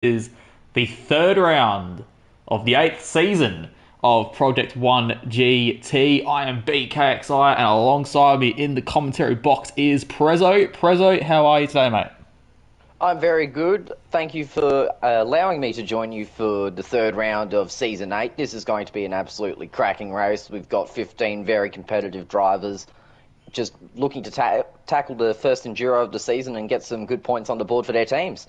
is the third round of the 8th season of Project 1 GT. I am BKXI, and alongside me in the commentary box is Prezzo. Prezzo, how are you today, mate? I'm very good. Thank you for allowing me to join you for the third round of Season 8. This is going to be an absolutely cracking race. We've got 15 very competitive drivers just looking to tackle the first Enduro of the season and get some good points on the board for their teams.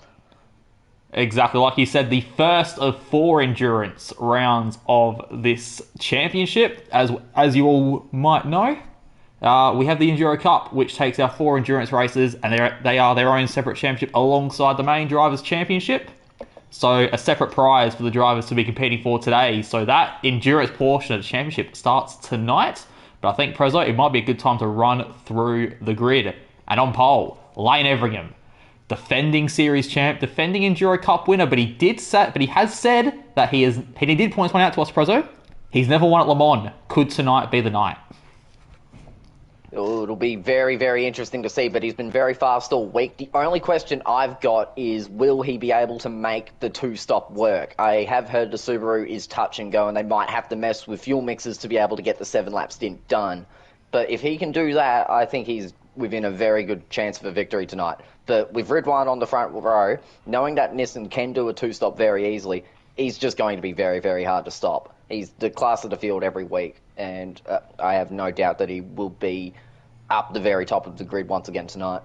Exactly, like you said, the first of 4 endurance rounds of this championship. As you all might know, we have the Enduro Cup, which takes our 4 endurance races, and they are their own separate championship alongside the main Drivers' Championship. So a separate prize for the drivers to be competing for today. So that endurance portion of the championship starts tonight. But I think, Prezzo, it might be a good time to run through the grid. And on pole, Lane Everingham, defending series champ, defending Enduro Cup winner, but he has said that he did point out to us, Prezzo, he's never won at Le Mans. Could tonight be the night? It'll be very, very interesting to see, but he's been very fast all week. The only question I've got is, will he be able to make the two-stop work? I have heard the Subaru is touch and go, and they might have to mess with fuel mixes to be able to get the 7-lap stint done. But if he can do that, I think he's within a very good chance of a victory tonight. But with Ridwan on the front row, knowing that Nissan can do a two-stop very easily, he's just going to be very, very hard to stop. He's the class of the field every week, and I have no doubt that he will be up the very top of the grid once again tonight.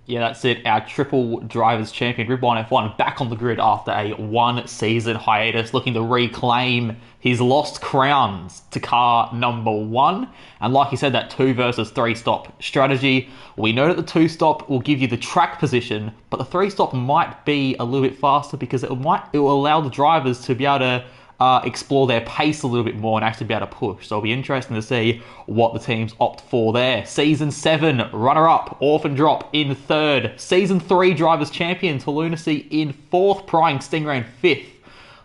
Yeah, that's it. Our triple drivers champion, Ridwan F1, back on the grid after a 1-season hiatus, looking to reclaim his lost crowns to car number 1. And like you said, that 2 versus 3 stop strategy. We know that the 2 stop will give you the track position, but the 3 stop might be a little bit faster because it will allow the drivers to be able to explore their pace a little bit more and actually be able to push. So it'll be interesting to see what the teams opt for there. Season 7 runner-up, Orphan Drop in 3rd. Season 3 drivers champion, Lunacy in 4th, Prying Stingray in 5th.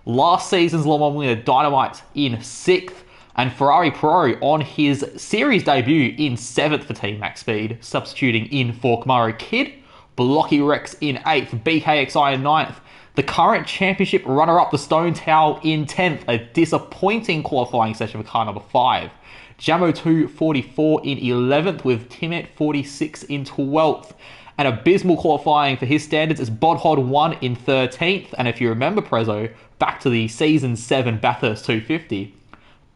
Last season's Le Mans winner, Dynamite in 6th. And Ferrari Pro on his series debut in 7th for Team Max Speed, substituting in for Kamaru Kid. Blocky Rex in 8th, BKXI in 9th. The current championship runner-up, the Stone Towel, in 10th. A disappointing qualifying session for car number 5. Jamo 244 in 11th, with Timet 46 in 12th. And abysmal qualifying for his standards is Bodhod 1 in 13th. And if you remember, Prezzo, back to the Season 7 Bathurst 250,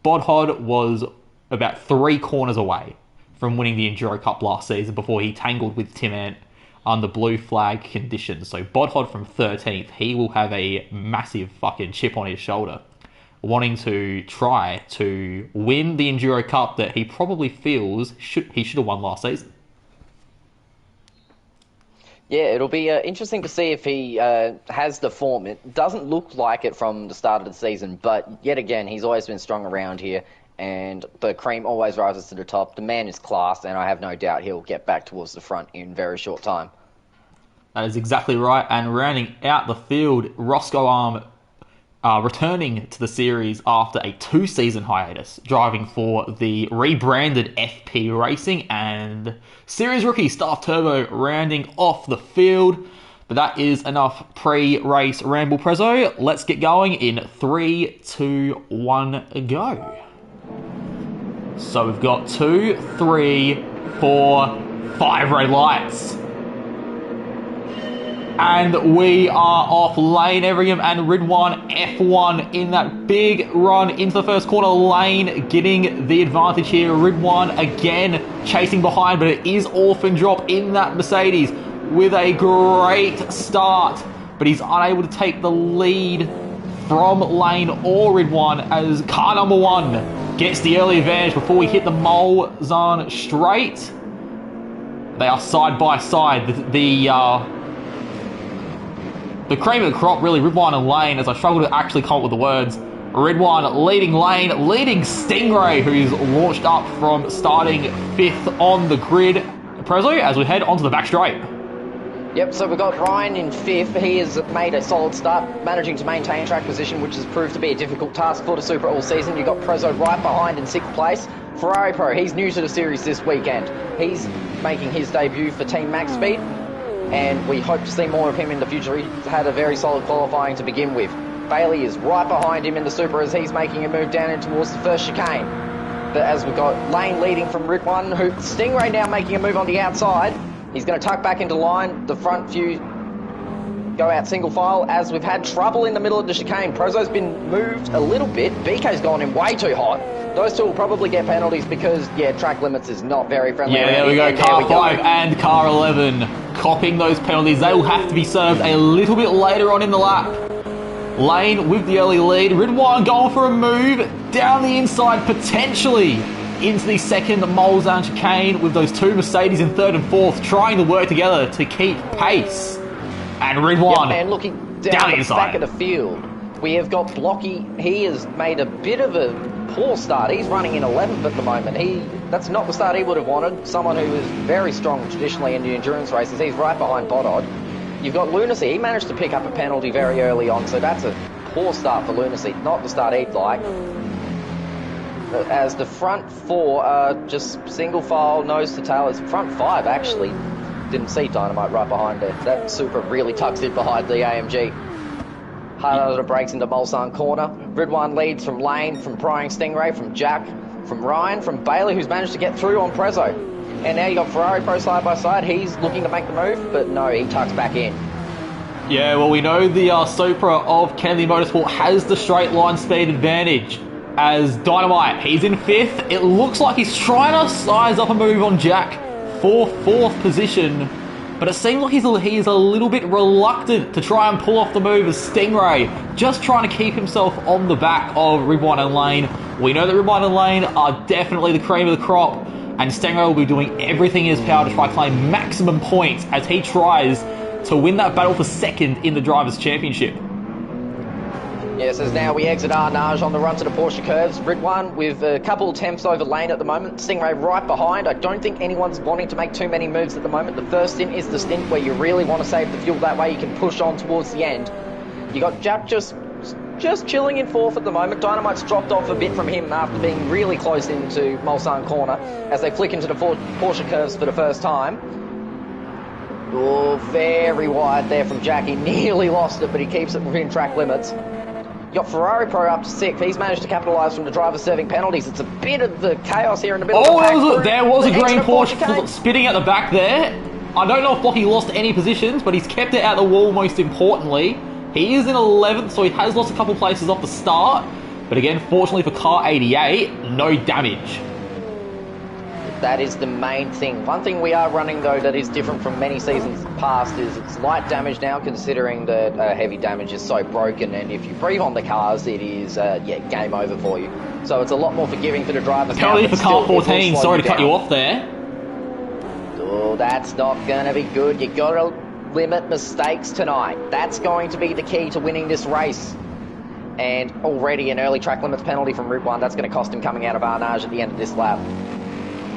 Bodhod was about 3 corners away from winning the Enduro Cup last season before he tangled with Timet on the blue flag conditions. So Bodhod from 13th, he will have a massive fucking chip on his shoulder, wanting to try to win the Enduro Cup that he probably feels he should have won last season. Yeah, it'll be interesting to see if he has the form. It doesn't look like it from the start of the season, but yet again, he's always been strong around here, and the cream always rises to the top. The man is class, and I have no doubt he'll get back towards the front in very short time. That is exactly right. And rounding out the field, Roscoe Arm returning to the series after a 2-season hiatus, driving for the rebranded FP Racing, and series rookie Staff Turbo rounding off the field. But that is enough pre-race ramble, Prezzo. Let's get going in 3, 2, 1, go. So we've got 2, 3, 4, 5 red lights. And we are off. Lane Everingham and Ridwan F1 in that big run into the first corner. Lane getting the advantage here. Ridwan again chasing behind, but it is Orphan Drop in that Mercedes with a great start. But he's unable to take the lead from Lane or Ridwan as car number 1 gets the early advantage before we hit the Molzan straight. They are side by side. The cream of the crop, really, Ridwan and Lane, as I struggle to actually come up with the words. Ridwan leading Lane, leading Stingray, who's launched up from starting 5th on the grid. Prezzo, as we head onto the back straight. Yep, so we've got Ryan in 5th. He has made a solid start, managing to maintain track position, which has proved to be a difficult task for the Super all season. You've got Prezzo right behind in 6th place. Ferrari Pro, he's new to the series this weekend. He's making his debut for Team Max Speed. and we hope to see more of him in the future. He's had a very solid qualifying to begin with. Bailey is right behind him in the Super as he's making a move down in towards the first chicane. But as we've got Lane leading from Route 1, who Stingray now making a move on the outside. He's going to tuck back into line. The front few go out single file as we've had trouble in the middle of the chicane. Prozo's been moved a little bit. BK's gone in way too hot. Those two will probably get penalties because, yeah, track limits is not very friendly. Yeah, there we go. Car 5 and car 11 copping those penalties. They will have to be served a little bit later on in the lap. Lane with the early lead. Ridwan going for a move down the inside, potentially into the second Mulsanne chicane with those two Mercedes in third and fourth, trying to work together to keep pace. And Ridwan and looking down the back of the field, we have got Blocky. He has made a bit of a poor start. He's running in 11th at the moment. That's not the start he would have wanted. Someone who is very strong traditionally in the endurance races. He's right behind Bodod. You've got Lunacy. He managed to pick up a penalty very early on, so that's a poor start for Lunacy. Not the start he'd like. As the front four are just single file, nose to tail. It's front five, actually. Didn't see Dynamite right behind there. That Super really tucks in behind the AMG. Hard under the brakes into Mulsanne corner. Ridwan leads from Lane, from Prying Stingray, from Jack, from Ryan, from Bailey, who's managed to get through on Prezzo. And now you got Ferrari Pro side by side. He's looking to make the move, but no, he tucks back in. Yeah, well, we know the Supra of Kennedy Motorsport has the straight line speed advantage. As Dynamite, he's in fifth. It looks like he's trying to size up a move on Jack for fourth position, but it seems like he is a little bit reluctant to try and pull off the move as Stingray, just trying to keep himself on the back of Ridwan and Lane. We know that Ridwan and Lane are definitely the cream of the crop, and Stingray will be doing everything in his power to try to claim maximum points as he tries to win that battle for second in the Drivers' Championship. Yes, as now we exit Arnage on the run to the Porsche curves. Ridwan with a couple attempts over Lane at the moment. Stingray right behind. I don't think anyone's wanting to make too many moves at the moment. The first stint is the stint where you really want to save the fuel. That way you can push on towards the end. You got Jap just chilling in fourth at the moment. Dynamite's dropped off a bit from him after being really close into Mulsanne corner as they flick into the Porsche curves for the first time. Oh, very wide there from Jack. He nearly lost it, but he keeps it within track limits. You got Ferrari Pro up to sixth. He's managed to capitalise from the driver serving penalties. It's a bit of the chaos here in the middle. There was a green Porsche spitting at the back there. I don't know if Blocky lost any positions, but he's kept it out of the wall most importantly. He is in 11th, so he has lost a couple places off the start. But again, fortunately for car 88, no damage. That is the main thing. One thing we are running, though, that is different from many seasons past is it's light damage now, considering that heavy damage is so broken, and if you breathe on the cars, it is, game over for you. So it's a lot more forgiving for the drivers now. Penalty for car 14, sorry to cut you off there. Oh, that's not going to be good. You got to limit mistakes tonight. That's going to be the key to winning this race. And already an early track limits penalty from Route 1. That's going to cost him coming out of Arnage at the end of this lap.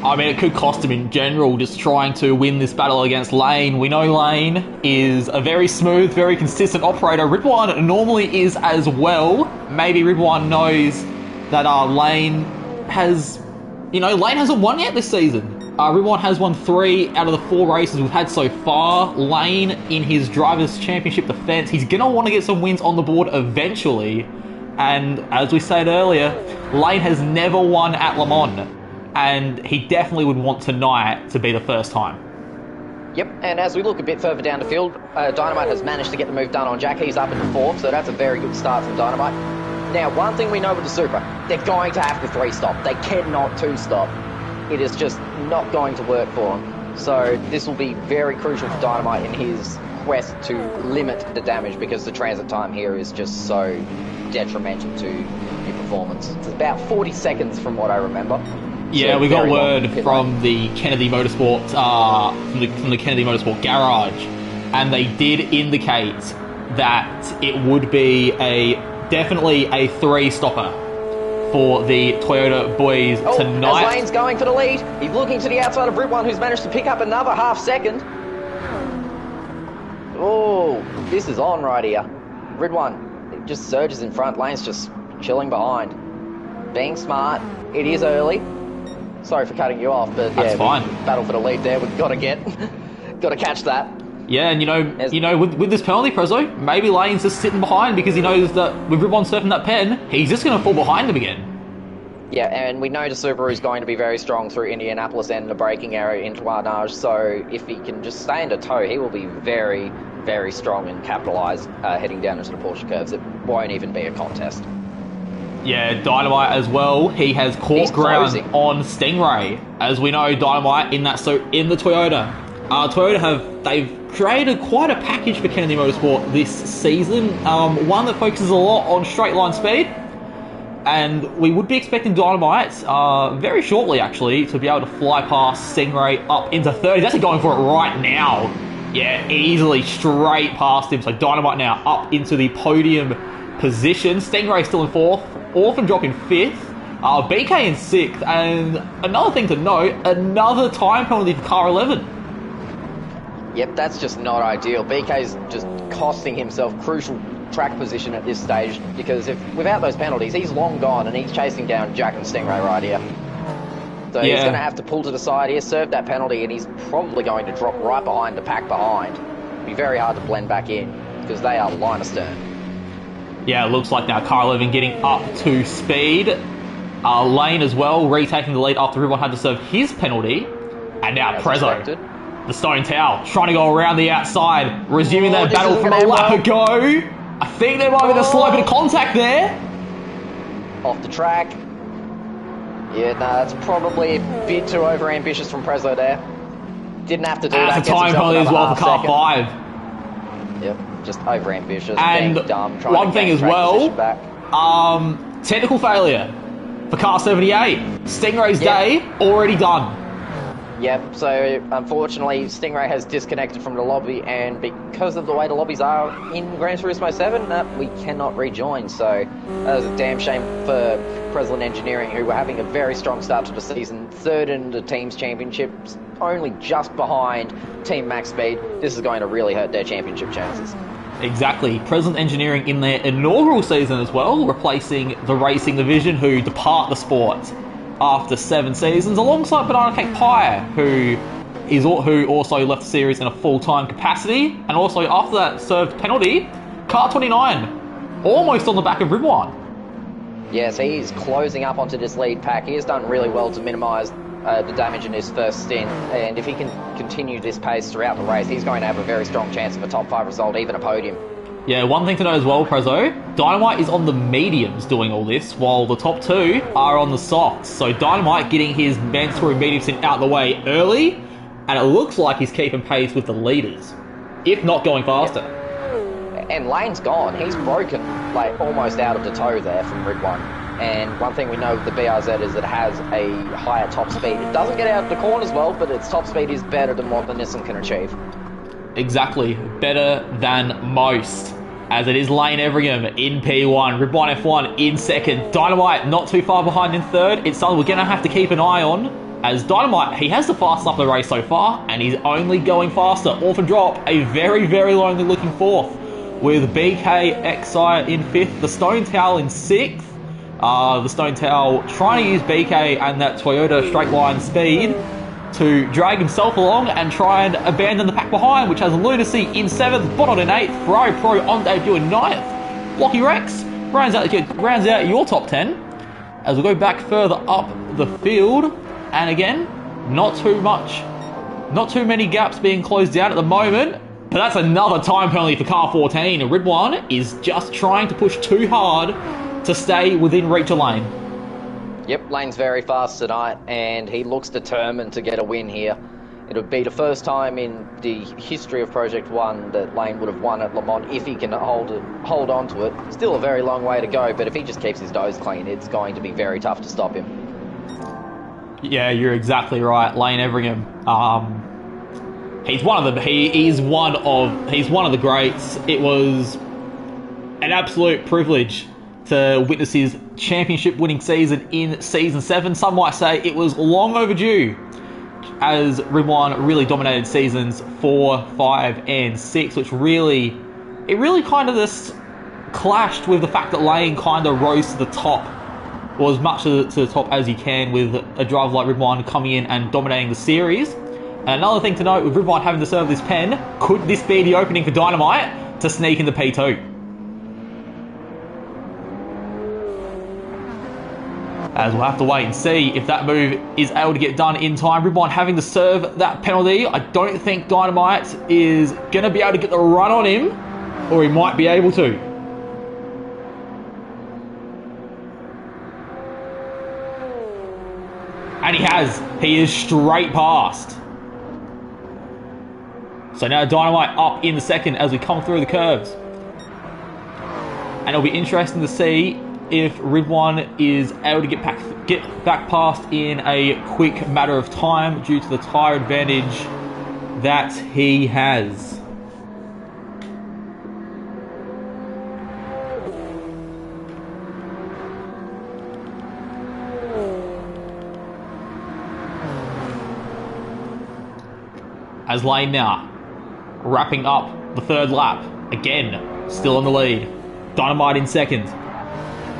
I mean, it could cost him in general just trying to win this battle against Lane. We know Lane is a very smooth, very consistent operator. Ridwan normally is as well. Maybe Ridwan knows that Lane has... Lane hasn't won yet this season. Ridwan has won 3 out of the 4 races we've had so far. Lane, in his Drivers' Championship defense, he's going to want to get some wins on the board eventually. And as we said earlier, Lane has never won at Le Mans. And he definitely would want tonight to be the first time. Yep, and as we look a bit further down the field, Dynamite has managed to get the move done on Jack. He's up into 4th, so that's a very good start from Dynamite. Now, one thing we know with the Supra, they're going to have to 3-stop. They cannot 2-stop. It is just not going to work for him. So this will be very crucial for Dynamite in his quest to limit the damage, because the transit time here is just so detrimental to your performance. It's about 40 seconds from what I remember. Yeah, we got word from the Kennedy Motorsport, from the Kennedy Motorsport garage, and they did indicate that it would be definitely a 3-stopper for the Toyota boys tonight. As Lane's going for the lead, he's looking to the outside of Route 1, who's managed to pick up another half second. Oh, this is on right here. Route 1 just surges in front, Lane's just chilling behind. Being smart, it is early. Sorry for cutting you off, but that's fine. Battle for the lead there. We've got to catch that. Yeah, and There's, with this penalty, Prezzo, maybe Lane's just sitting behind because he knows that with Ribbon surfing that pen, he's just going to fall behind him again. yeah, and we know the Subaru is going to be very strong through Indianapolis and the braking area into Arnage, so if he can just stay into tow, he will be very, very strong and capitalise heading down into the Porsche curves. It won't even be a contest. Yeah, Dynamite as well. He has caught ground on Stingray. As we know, Dynamite in the Toyota. They've created quite a package for Kennedy Motorsport this season. One that focuses a lot on straight line speed. And we would be expecting Dynamite very shortly, actually, to be able to fly past Stingray up into third. He's actually going for it right now. Yeah, easily straight past him. So Dynamite now up into the podium position. Stingray still in fourth. Orphan drop in fifth. BK in sixth. And another thing to note, another time penalty for car 11. Yep, that's just not ideal. BK's just costing himself crucial track position at this stage, because if without those penalties, he's long gone and he's chasing down Jack and Stingray right here. So he's going to have to pull to the side here, serve that penalty, and he's probably going to drop right behind the pack behind. It'll be very hard to blend back in because they are line astern. Yeah, it looks like now car 11 getting up to speed. Lane as well, retaking the lead after Ribbon had to serve his penalty. And now Prezzo, the Stone Towel, trying to go around the outside, resuming their battle from a lap ago. I think there might be a slight bit of contact there. Off the track. Yeah, no, that's probably a bit too over-ambitious from Prezzo there. Didn't have to do that. That's a time penalty as well for car 5. Yep, just over-ambitious, and being dumb, trying one to thing gain as track well, back. technical failure for car 78. Stingray's day already done. Yep, so unfortunately Stingray has disconnected from the lobby, and because of the way the lobbies are in Gran Turismo 7, we cannot rejoin. So that was a damn shame for Preslin Engineering, who were having a very strong start to the season, third in the team's championships, only just behind Team Max Speed. This is going to really hurt their championship chances. Exactly. Preslin Engineering in their inaugural season as well, replacing the racing division, who depart the sport after 7 seasons, alongside Banana Cake Pie, who also left the series in a full-time capacity, and also after that served penalty, car 29, almost on the back of Ribbon. Yes, he's closing up onto this lead pack. He has done really well to minimise the damage in his first stint, and if he can continue this pace throughout the race, he's going to have a very strong chance of a top 5 result, even a podium. Yeah, one thing to note as well, Prezzo, Dynamite is on the mediums doing all this, while the top 2 are on the softs. So Dynamite getting his mandatory medium stint out of the way early, and it looks like he's keeping pace with the leaders, if not going faster. Yeah. And Lane's gone. He's broken, like, almost out of the toe there from Rig 1. And one thing we know with the BRZ is it has a higher top speed. It doesn't get out of the corners well, but its top speed is better than what the Nissan can achieve. Exactly, better than most, as it is Lane Everingham in P1, Ribbon F1 in second, Dynamite not too far behind in third. It's something we're going to have to keep an eye on, as Dynamite, he has the fastest up the race so far, and he's only going faster. Orphan Drop, a very, very lonely looking fourth, with BK Exire in fifth, the Stone Towel in sixth. The Stone Towel trying to use BK and that Toyota straight line speed to drag himself along and try and abandon the pack behind, which has Lunacy in 7th, Bonnot in 8th, Ferrari Pro on debut in 9th. Blocky Rex rounds out your top 10 as we go back further up the field. And again, not too many gaps being closed down at the moment, but that's another time penalty for car 14. Ridwan is just trying to push too hard to stay within reach of Lane. Yep, Lane's very fast tonight, and he looks determined to get a win here. It would be the first time in the history of Project 1 that Lane would have won at Le Mans if he can hold on to it. Still a very long way to go, but if he just keeps his nose clean, it's going to be very tough to stop him. Yeah, you're exactly right. Lane Everingham. He's one of the greats. It was an absolute privilege to witness his championship-winning season in Season 7. Some might say it was long overdue, as Ridwan really dominated Seasons 4, 5, and 6, which really kind of just clashed with the fact that Lane kind of rose to the top, or as much to the top as you can, with a driver like Ridwan coming in and dominating the series. And another thing to note, with Ribbon having to serve this pen, could this be the opening for Dynamite to sneak into P2? As we'll have to wait and see if that move is able to get done in time. Ribbon having to serve that penalty. I don't think Dynamite is going to be able to get the run on him, or he might be able to. And he has. He is straight past. So now Dynamite up in the second as we come through the curves. And it'll be interesting to see if Ridwan is able to get back past in a quick matter of time due to the tyre advantage that he has. As Lane now wrapping up the third lap, again still in the lead. Dynamite in second.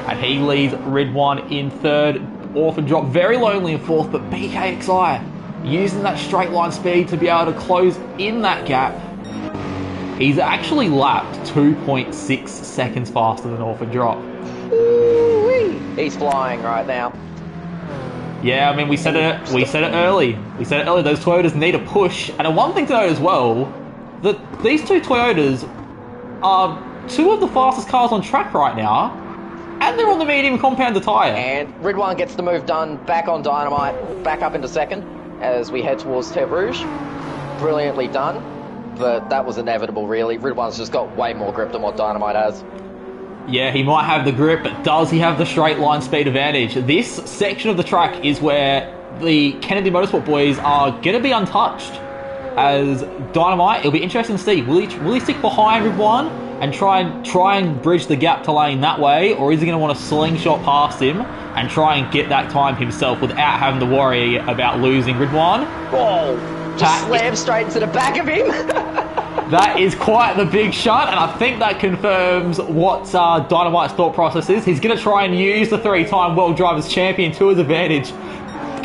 And he leads Ridwan in third. Orphan Drop very lonely in fourth, but BKXI using that straight line speed to be able to close in that gap. He's actually lapped 2.6 seconds faster than Orphan Drop. Ooh-wee. He's flying right now. Yeah, I mean, we said it early. We said it early. Those Toyotas need a push. And one thing to note as well, that these two Toyotas are two of the fastest cars on track right now. And they're on the medium compounder tyre. And Ridwan gets the move done back on Dynamite, back up into second as we head towards Terre Rouge. Brilliantly done, but that was inevitable really. Ridwan's just got way more grip than what Dynamite has. Yeah, he might have the grip, but does he have the straight line speed advantage? This section of the track is where the Kennedy Motorsport boys are going to be untouched. As Dynamite, it'll be interesting to see, will he stick behind Ridwan and try and bridge the gap to Lane that way, or is he going to want to slingshot past him and try and get that time himself without having to worry about losing Ridwan? Whoa! Just slam straight into the back of him. That is quite the big shot, and I think that confirms what Dynamite's thought process is. He's going to try and use the three-time World Drivers' Champion to his advantage.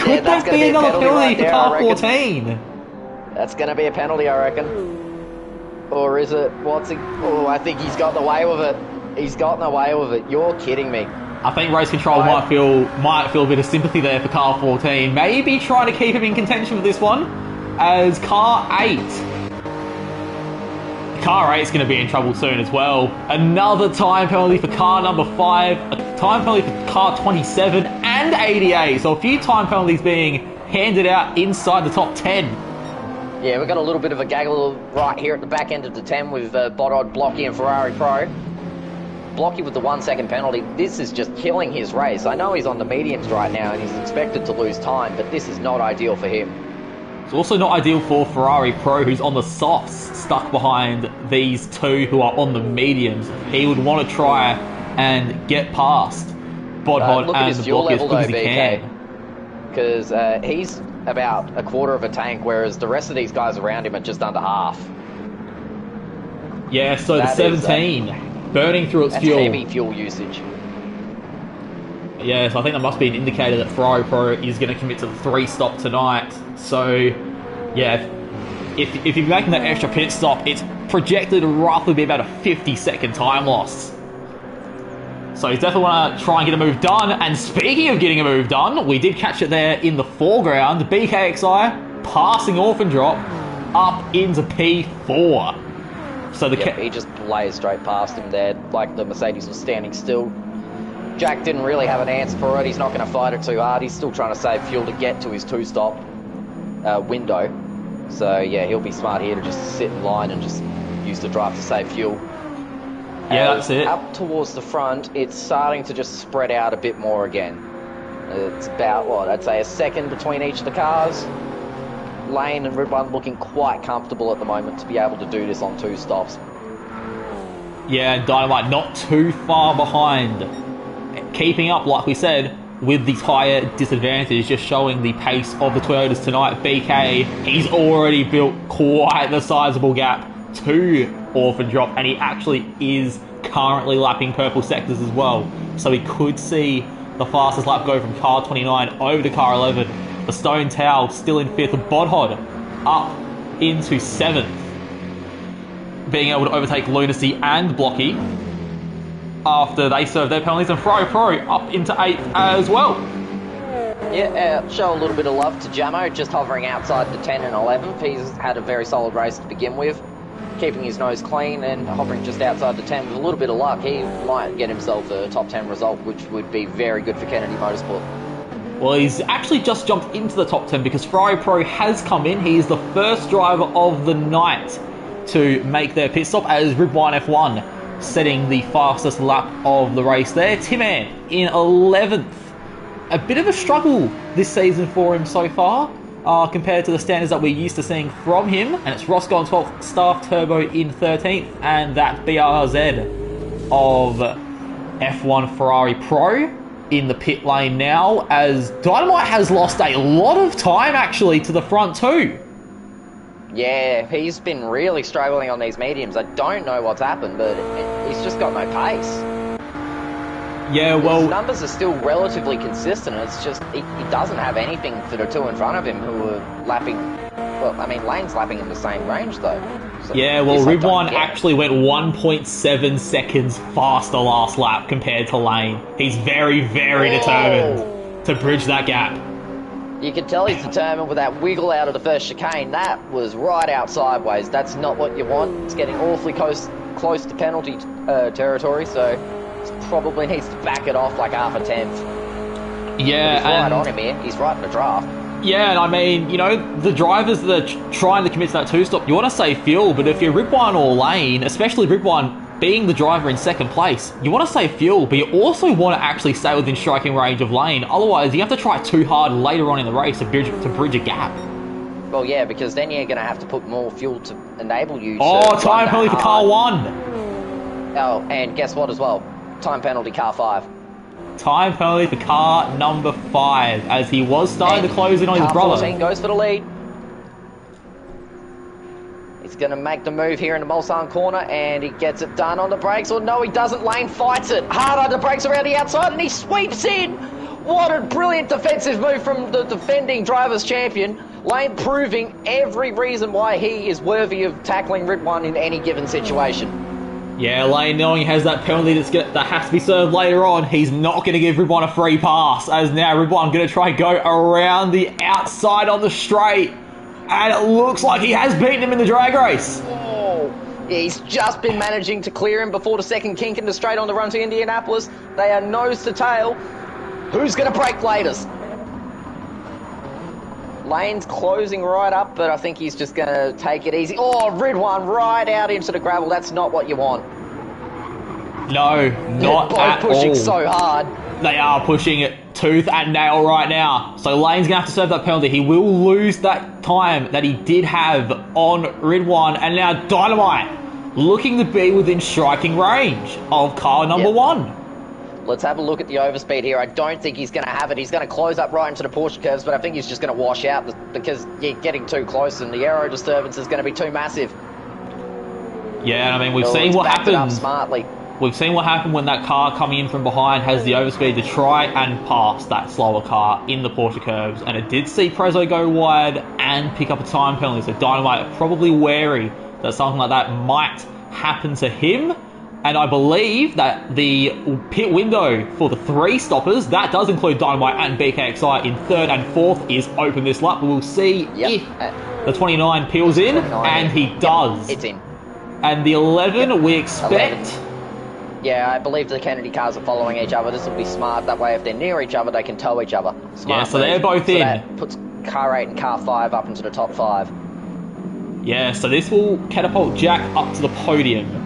Could that be another penalty for car 14? That's going to be a penalty, I reckon. Or is it? Oh, I think he's gotten away with it. He's gotten away with it. You're kidding me. I think Race Control might feel a bit of sympathy there for car 14. Maybe trying to keep him in contention for this one. As car 8. Car 8 is going to be in trouble soon as well. Another time penalty for car number 5. A time penalty for car 27 and 88. So a few time penalties being handed out inside the top 10. Yeah, we've got a little bit of a gaggle right here at the back end of the 10 with Bodod, Blocky and Ferrari Pro. Blocky with the 1 second penalty. This is just killing his race. I know he's on the mediums right now and he's expected to lose time, but this is not ideal for him. It's also not ideal for Ferrari Pro, who's on the softs, stuck behind these two who are on the mediums. He would want to try and get past Bodod and the Blocky as quick as he can. Because he's about a quarter of a tank, whereas the rest of these guys around him are just under half. Yeah, so the 17 burning through its fuel. That's heavy fuel usage. Yeah, so I think that must be an indicator that Ferrari Pro is going to commit to the 3-stop tonight. So, yeah, if you're making that extra pit stop, it's projected to roughly be about a 50-second time loss. So he's definitely want to try and get a move done. And speaking of getting a move done, we did catch it there in the foreground. BKXI passing Orphan Drop up into P4. So he just blazed straight past him there, like the Mercedes was standing still. Jack didn't really have an answer for it. He's not going to fight it too hard. He's still trying to save fuel to get to his 2-stop window. So yeah, he'll be smart here to just sit in line and just use the drive to save fuel. Yeah, that's it. Up towards the front, it's starting to just spread out a bit more again. It's about, what, I'd say a second between each of the cars. Lane and Ridwan looking quite comfortable at the moment to be able to do this on 2 stops. Yeah, Dynamite not too far behind. Keeping up, like we said, with the tyre disadvantage, just showing the pace of the Toyotas tonight. BK, he's already built quite the sizable gap to Orphan Drop, and he actually is currently lapping purple sectors as well. So we could see the fastest lap go from car 29 over to car 11. The Stone Towel still in 5th. Bodhod up into 7th, being able to overtake Lunacy and Blocky after they serve their penalties, and Fry Pro up into 8th as well. Yeah, show a little bit of love to Jamo, just hovering outside the 10 and 11th. He's had a very solid race to begin with, keeping his nose clean and hovering just outside the 10 with a little bit of luck. He might get himself a top 10 result, which would be very good for Kennedy Motorsport. Well, he's actually just jumped into the top 10 because Ferrari Pro has come in. He is the first driver of the night to make their pit stop as Ribwine F1 setting the fastest lap of the race there. Timan in 11th. A bit of a struggle this season for him so far compared to the standards that we're used to seeing from him. And it's Roscoe in 12th, Staff Turbo in 13th, and that BRZ of F1 Ferrari Pro in the pit lane now, as Dynamite has lost a lot of time actually to the front too. Yeah, he's been really struggling on these mediums. I don't know what's happened, but he's just got no pace. Yeah, well, his numbers are still relatively consistent. It's just he doesn't have anything for the two in front of him who are lapping. Well, I mean, Lane's lapping in the same range though. So yeah, well, Ribwine actually went 1.7 seconds faster last lap compared to Lane. He's very, very determined to bridge that gap. You can tell he's determined with that wiggle out of the first chicane. That was right out sideways. That's not what you want. It's getting awfully close to penalty territory, so probably needs to back it off like half a tenth. Yeah, he's right on him here. He's right in the draft. Yeah, and I mean, you know, the drivers that are trying to commit to that two-stop, you want to save fuel, but if you're Ribwine or Lane, especially Ribwine being the driver in second place, you want to save fuel, but you also want to actually stay within striking range of Lane. Otherwise, you have to try too hard later on in the race to bridge a gap. Well, yeah, because then you're going to have to put more fuel to enable you to... Oh, time penalty for car 1. Oh, and guess what as well? Time penalty car 5. Time penalty for car number 5, as he was starting to close in on his brother. 14 goes for the lead. He's going to make the move here in the Mulsanne corner, and he gets it done on the brakes. Or no, he doesn't. Lane fights it hard on the brakes around the outside, and he sweeps in. What a brilliant defensive move from the defending Drivers' Champion. Lane proving every reason why he is worthy of tackling Ribwine in any given situation. Yeah, Lane, knowing he has that penalty that has to be served later on, he's not going to give Ribwine a free pass, as now Ribwine going to try and go around the outside on the straight, and it looks like he has beaten him in the drag race. Oh, he's just been managing to clear him before the second kink in the straight on the run to Indianapolis. They are nose to tail. Who's going to break latest? Lane's closing right up, but I think he's just going to take it easy. Oh, Ribwine right out into the gravel. That's not what you want. No, not at all. Both pushing so hard. They are pushing it tooth and nail right now. So Lane's going to have to serve that penalty. He will lose that time that he did have on Ribwine. And now Dynamite looking to be within striking range of car number 1. Let's have a look at the overspeed here. I don't think he's going to have it. He's going to close up right into the Porsche curves, but I think he's just going to wash out because you're getting too close and the aero disturbance is going to be too massive. Yeah, I mean, we've seen what happens. Smartly. We've seen what happened when that car coming in from behind has the overspeed to try and pass that slower car in the Porsche curves, and it did see Prezzo go wide and pick up a time penalty, so Dynamite probably wary that something like that might happen to him. And I believe that the pit window for the 3 stoppers, that does include Dynamite and BKXI in 3rd and 4th, is open this lap. We'll see if the 29 peels in, and he does. It's in. And the 11, we expect... 11. Yeah, I believe the Kennedy cars are following each other. This will be smart. That way, if they're near each other, they can tow each other. Smart. Yeah, so they're both in. That puts car 8 and car 5 up into the top 5. Yeah, so this will catapult Jack up to the podium.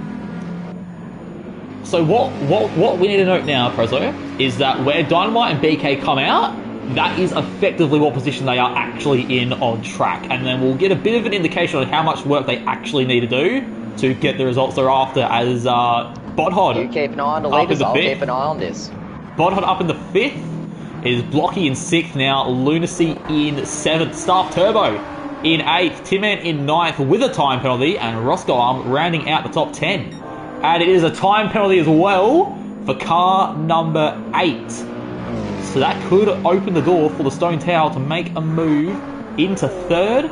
So what we need to note now, Prezzo, is that where Dynamite and BK come out, that is effectively what position they are actually in on track. And then we'll get a bit of an indication on how much work they actually need to do to get the results they're after, as Bodhod. You keep an eye on the leaders, I'll keep an eye on this. Bodhod up in the 5th, is Blocky in 6th now, Lunacy in 7th, Staff Turbo in 8th, Timman in 9th with a time penalty, and Roscoe Arm rounding out the top 10. And it is a time penalty as well for car number 8. So that could open the door for the Stone Tower to make a move into 3rd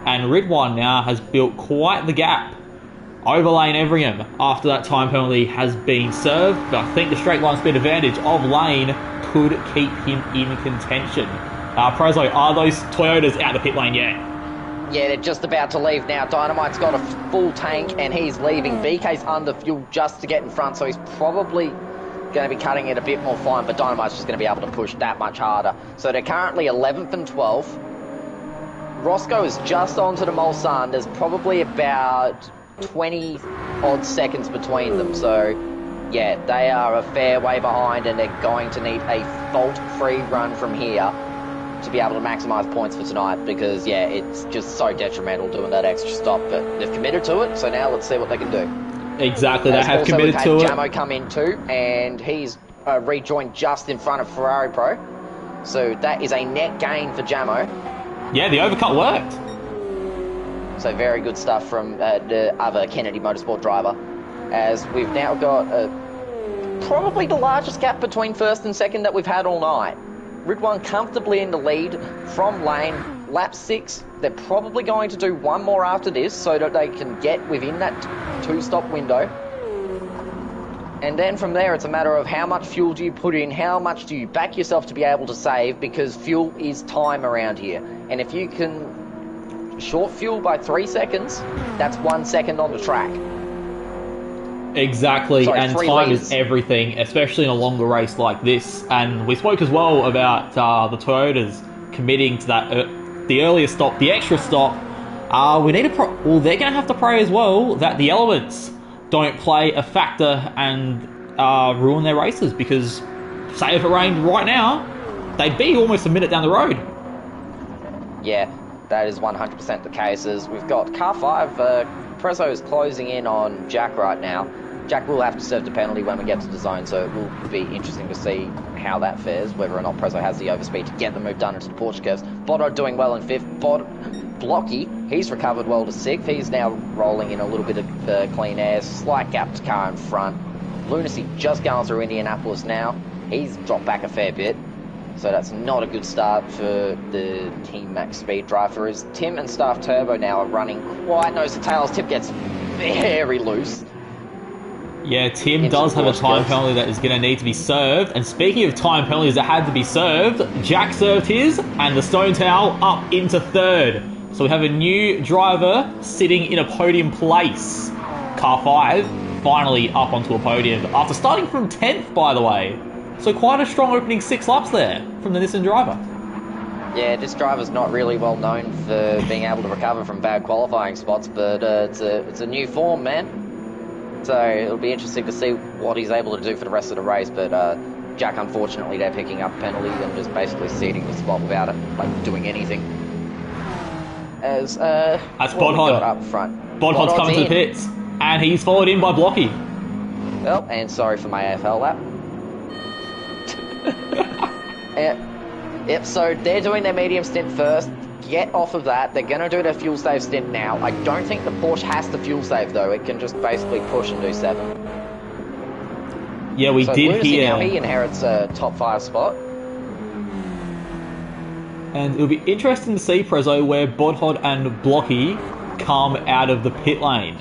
And Ridwan now has built quite the gap over Lane Everingham after that time penalty has been served. But I think the straight line speed advantage of Lane could keep him in contention. Prezzo, are those Toyotas out of the pit lane yet? Yeah, they're just about to leave now. Dynamite's got a full tank and he's leaving. BK's under fuel just to get in front, so he's probably going to be cutting it a bit more fine, but Dynamite's just going to be able to push that much harder. So they're currently 11th and 12th. Roscoe is just onto the Mulsanne. There's probably about 20 odd seconds between them, so yeah, they are a fair way behind and they're going to need a fault-free run from here to be able to maximise points for tonight, because yeah, it's just so detrimental doing that extra stop, but they've committed to it, so now let's see what they can do. Exactly, they have committed to it. Also, we've had Jamo come in too, and he's rejoined just in front of Ferrari Pro, so that is a net gain for Jamo. Yeah, the overcut worked. So very good stuff from the other Kennedy Motorsport driver, as we've now got probably the largest gap between first and second that we've had all night. Ridwan comfortably in the lead from Lane, lap 6. They're probably going to do one more after this so that they can get within that two-stop window. And then from there, it's a matter of how much fuel do you put in, how much do you back yourself to be able to save, because fuel is time around here. And if you can short fuel by 3 seconds, that's 1 second on the track. Exactly, Sorry, and time liters. is everything, especially in a longer race like this. And we spoke as well about the Toyotas committing to that the earlier stop, the extra stop. We need to well, they're going to have to pray as well that the elements don't play a factor and ruin their races, because say if it rained right now, they'd be almost a minute down the road. Yeah, that is 100% the case. As we've got car 5, Prezzo is closing in on Jack right now. Jack will have to serve the penalty when we get to the zone, so it will be interesting to see how that fares, whether or not Prezzo has the overspeed to get the move done into the Porsche curves. Bodo doing well in 5th. Blocky, he's recovered well to 6th. He's now rolling in a little bit of clean air. Slight gap to car in front. Lunacy just going through Indianapolis now. He's dropped back a fair bit. So that's not a good start for the Team Max Speed driver, as Tim and Staff Turbo now are running quite nose to tails. Tip gets very loose. Yeah, Tim does have a time penalty that is going to need to be served. And speaking of time penalties that had to be served, Jack served his, and the Stone Towel up into 3rd. So we have a new driver sitting in a podium place. Car 5 finally up onto a podium after starting from 10th, by the way. So quite a strong opening 6 laps there from the Nissan driver. Yeah, this driver's not really well known for being able to recover from bad qualifying spots, but it's a new form, man. So it'll be interesting to see what he's able to do for the rest of the race. But Jack, unfortunately, they're picking up penalty and just basically ceding the spot without it, doing anything. As that's what we got up front. Bodhod's coming to the pits, and he's followed in by Blocky. Well, and sorry for my AFL lap. Yep, so they're doing their medium stint first. Get off of that. They're going to do their fuel save stint now. I don't think the Porsche has to fuel save, though. It can just basically push and do 7. Yeah, we did Lunacy hear. Now he inherits a top 5 spot. And it'll be interesting to see, Prezzo, where Bodhod and Blocky come out of the pit lane.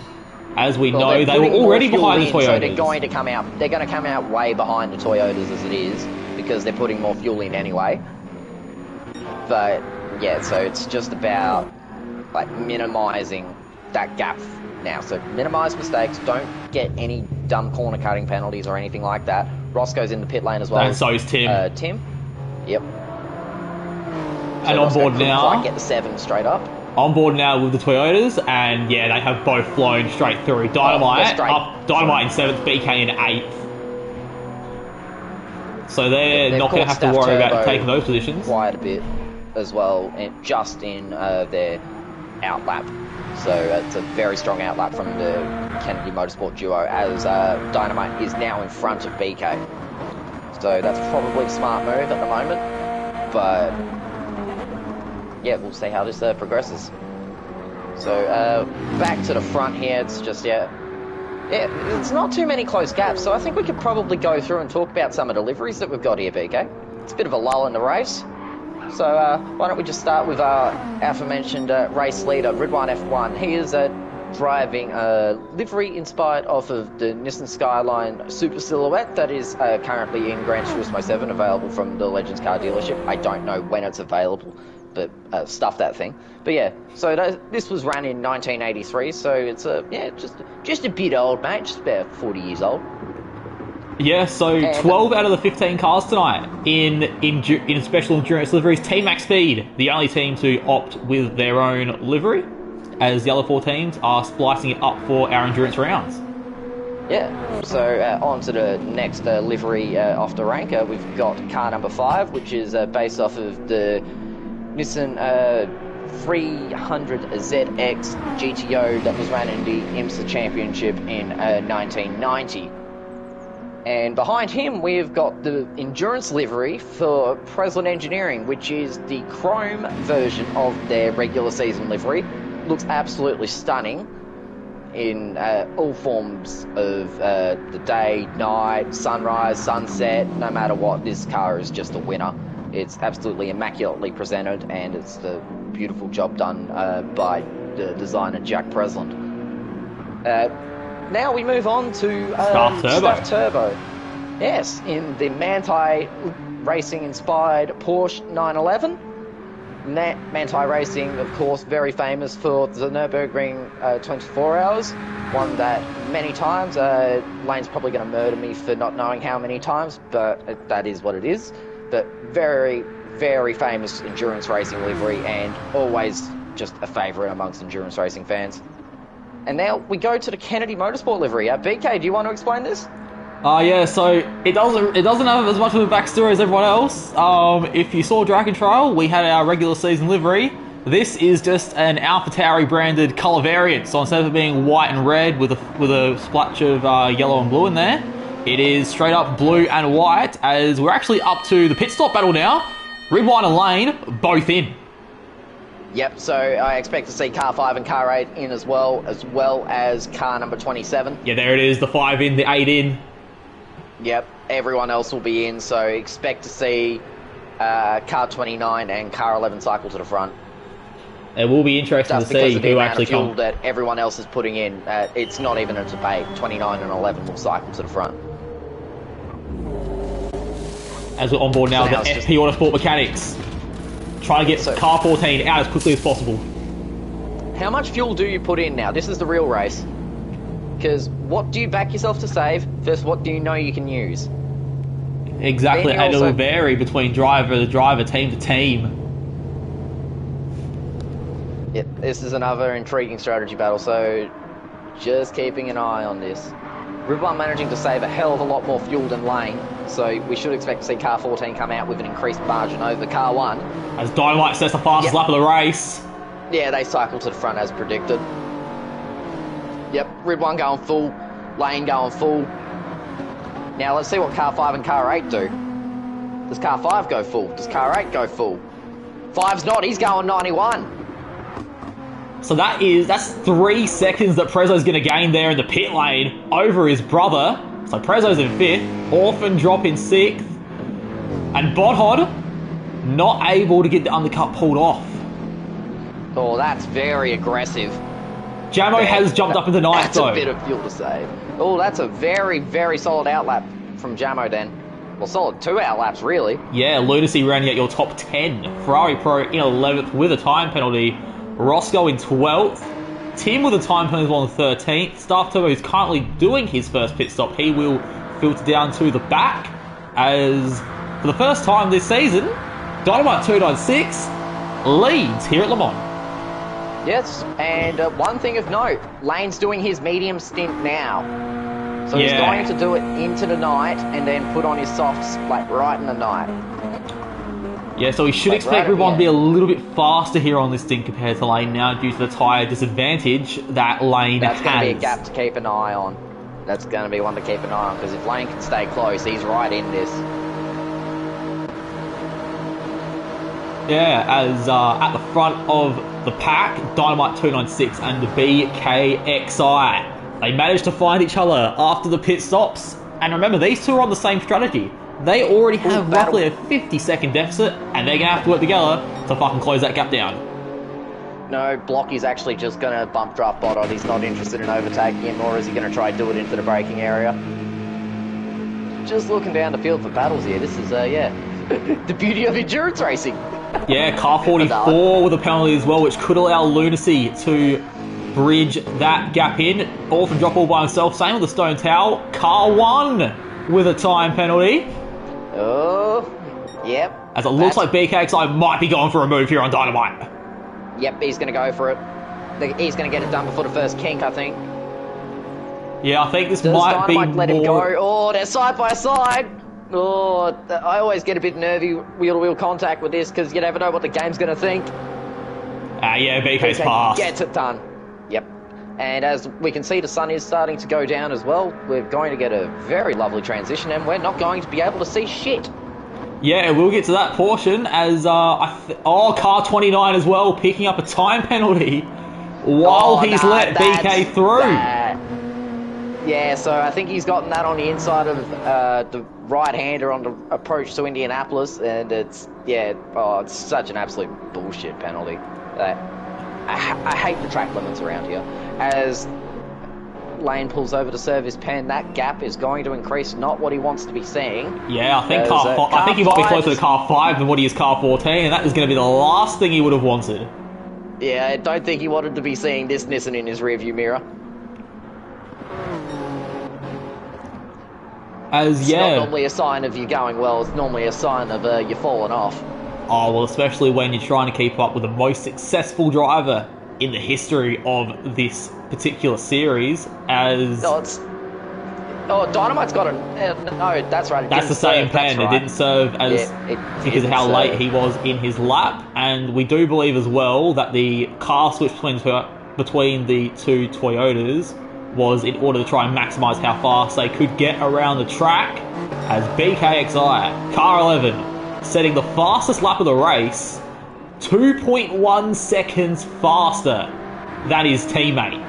As we know, they were already behind the Toyotas. So they're going to come out. They're going to come out way behind the Toyotas as it is, because they're putting more fuel in anyway. But yeah, so it's just about minimizing that gap now. So minimize mistakes. Don't get any dumb corner cutting penalties or anything like that. Roscoe's in the pit lane as well. And so is Tim. Tim. Yep. And on board now. Quite get the 7 straight up. On board now with the Toyotas, and yeah, they have both flown straight through. Dynamite Dynamite in 7th, BK in 8th. So they're not going to have to worry about taking those positions. Quite a bit as well, and just in their outlap. So it's a very strong outlap from the Kennedy Motorsport duo, as Dynamite is now in front of BK. So that's probably a smart move at the moment, but yeah, we'll see how this progresses. So back to the front here, it's just, it's not too many close gaps, so I think we could probably go through and talk about some of the deliveries that we've got here, BK. It's a bit of a lull in the race. So why don't we just start with our aforementioned race leader, Ridwan F1. He is driving a livery inspired off of the Nissan Skyline Super Silhouette that is currently in Gran Turismo 7, available from the Legends car dealership. I don't know when it's available, but stuff that thing. But yeah, so this was run in 1983, so it's just a bit old, mate, just about 40 years old. Yeah, so 12 out of the 15 cars tonight in special endurance liveries. Team Max Speed, the only team to opt with their own livery, as the other 4 teams are splicing it up for our endurance rounds. Yeah, so on to the next livery off the ranker. We've got car number 5, which is based off of the Nissan 300ZX GTO that was run in the IMSA Championship in 1990. And behind him, we've got the endurance livery for Preslin Engineering, which is the chrome version of their regular season livery. Looks absolutely stunning in all forms of the day, night, sunrise, sunset. No matter what, this car is just a winner. It's absolutely immaculately presented, and it's the beautiful job done by the designer Jack Preslin. Now we move on to Stuff Turbo. Yes, in the Manthey Racing inspired Porsche 911. Manthey Racing, of course, very famous for the Nürburgring 24 Hours, one that many times, Lane's probably going to murder me for not knowing how many times, but that is what it is. But very, very famous endurance racing livery, and always just a favourite amongst endurance racing fans. And now we go to the Kennedy Motorsport livery. BK, do you want to explain this? Yeah, so it doesn't have as much of a backstory as everyone else. If you saw Dragon Trail, we had our regular season livery. This is just an AlphaTauri branded colour variant. So instead of it being white and red with a splotch of yellow and blue in there, it is straight up blue and white, as we're actually up to the pit stop battle now. Ridwan and Lane both in. Yep, so I expect to see car 5 and car 8 in as well as car number 27. Yeah, there it is, the 5 in, the 8 in. Yep, everyone else will be in, so expect to see car 29 and car 11 cycle to the front. It will be interesting just to see who actually comes. That everyone else is putting in, it's not even a debate. 29 and 11 will cycle to the front. As we're on board now, so the FP Autosport mechanics. Trying to get car 14 out as quickly as possible. How much fuel do you put in now? This is the real race. Because what do you back yourself to save versus what do you know you can use? Exactly, and it'll vary between driver to driver, team to team. Yep, this is another intriguing strategy battle, so just keeping an eye on this. Ridwan managing to save a hell of a lot more fuel than Lane, so we should expect to see car 14 come out with an increased margin over car 1. As Dynamite sets the fastest lap of the race. Yeah, they cycle to the front as predicted. Yep, Ridwan going full, Lane going full. Now let's see what car 5 and car 8 do. Does car 5 go full? Does car 8 go full? 5's not, he's going 91. So that's 3 seconds that Prezzo's going to gain there in the pit lane over his brother. So Prezzo's in 5th, Orphan drop in 6th, and Bodhod not able to get the undercut pulled off. Oh, that's very aggressive. Jamo has jumped up into 9th though. That's a bit of fuel to save. Oh, that's a very, very solid outlap from Jamo then. Well, solid 2 outlaps really. Yeah, Lunacy rounding out your top 10. Ferrari Pro in 11th with a time penalty. Roscoe in 12th. Tim with a time penalty on 13th. Stuff Turbo is currently doing his first pit stop. He will filter down to the back, as for the first time this season, Dynamite 296 leads here at Le Mans. Yes, and one thing of note, Lane's doing his medium stint now. So he's going to do it into the night and then put on his softs like right in the night. Yeah, so we should expect Ridwan to be a little bit faster here on this stint compared to Lane now, due to the tyre disadvantage that Lane has. That's going to be a gap to keep an eye on. That's going to be one to keep an eye on, because if Lane can stay close, he's right in this. Yeah, as at the front of the pack, Dynamite 296 and the BKXI. They managed to find each other after the pit stops. And remember, these two are on the same strategy. They already have battle. roughly a 50-second deficit, and they're going to have to work together to fucking close that gap down. No, Blocky's actually just going to bump draft Bodod. He's not interested in overtaking him, nor is he going to try to do it into the braking area. Just looking down the field for battles here. This is, the beauty of endurance racing. Yeah, car 44 with a penalty as well, which could allow Lunacy to bridge that gap in. Orphan drop all by himself. Same with the Stone Towel. Car 1 with a time penalty. Oh, yep. As it looks like BKXI might be going for a move here on Dynamite. Yep, he's going to go for it. He's going to get it done before the first kink, I think. Yeah, I think this Does might be Dynamite let him more... go? Oh, they're side by side. Oh, I always get a bit nervy wheel-to-wheel contact with this because you never know what the game's going to think. Yeah, BK's passed. Gets it done. Yep. And as we can see, the sun is starting to go down as well. We're going to get a very lovely transition, and we're not going to be able to see shit. Yeah, we'll get to that portion as car 29 as well, picking up a time penalty while he's let BK through. Yeah, so I think he's gotten that on the inside of the right-hander on the approach to Indianapolis, and it's such an absolute bullshit penalty. I hate the track limits around here. As Lane pulls over to serve his pen, that gap is going to increase, not what he wants to be seeing. Yeah, I think I think he might be closer to car 5 than what he is car 14, and that is going to be the last thing he would have wanted. Yeah, I don't think he wanted to be seeing this Nissan in his rearview mirror. It's not normally a sign of you going well, it's normally a sign of you falling off. Oh, well, especially when you're trying to keep up with the most successful driver in the history of this particular series, as... Dynamite's got a... no, that's right. That's the same pen. Right. It didn't serve as... because of how late he was in his lap. And we do believe as well that the car switch between the two Toyotas was in order to try and maximise how fast they could get around the track, as BKXI, car 11, setting the fastest lap of the race, 2.1 seconds faster than his teammate.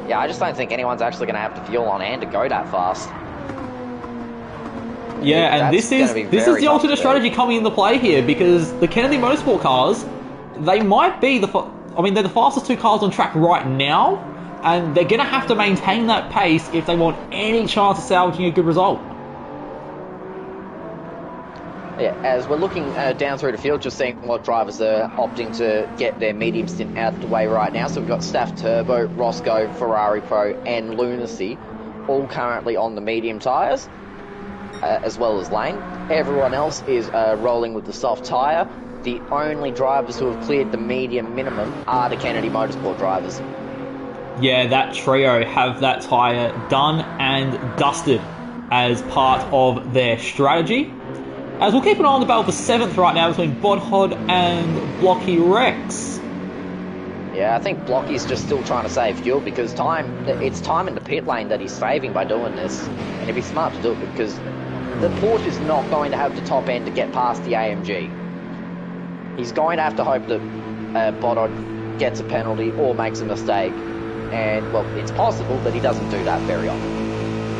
Yeah, I just don't think anyone's actually going to have the fuel on hand to go that fast. Yeah, and this is the alternate strategy coming into play here, because the Kennedy Motorsport cars, they might be they're the fastest two cars on track right now, and they're going to have to maintain that pace if they want any chance of salvaging a good result. Yeah, as we're looking down through the field, just seeing what drivers are opting to get their medium stint out of the way right now. So we've got Staff Turbo, Roscoe, Ferrari Pro, and Lunacy, all currently on the medium tyres, as well as Lane. Everyone else is rolling with the soft tyre. The only drivers who have cleared the medium minimum are the Kennedy Motorsport drivers. Yeah, that trio have that tyre done and dusted as part of their strategy. As we'll keep an eye on the battle for 7th right now between Bodhod and Blocky Rex. Yeah, I think Blocky's just still trying to save fuel because it's time in the pit lane that he's saving by doing this. And it'd be smart to do it because the Porsche is not going to have the top end to get past the AMG. He's going to have to hope that Bodhod gets a penalty or makes a mistake. And, well, it's possible that he doesn't do that very often.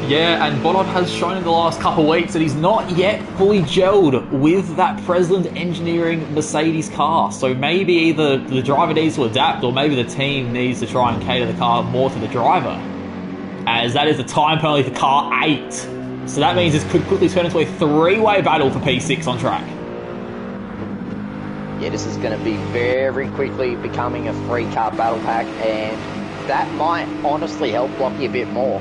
Yeah, and Bodhod has shown in the last couple of weeks that he's not yet fully gelled with that Preslund Engineering Mercedes car. So maybe either the driver needs to adapt or maybe the team needs to try and cater the car more to the driver. As that is a time penalty for car 8. So that means this could quickly turn into a 3-way battle for P6 on track. Yeah, this is going to be very quickly becoming a 3-car battle pack, and that might honestly help Blocky a bit more.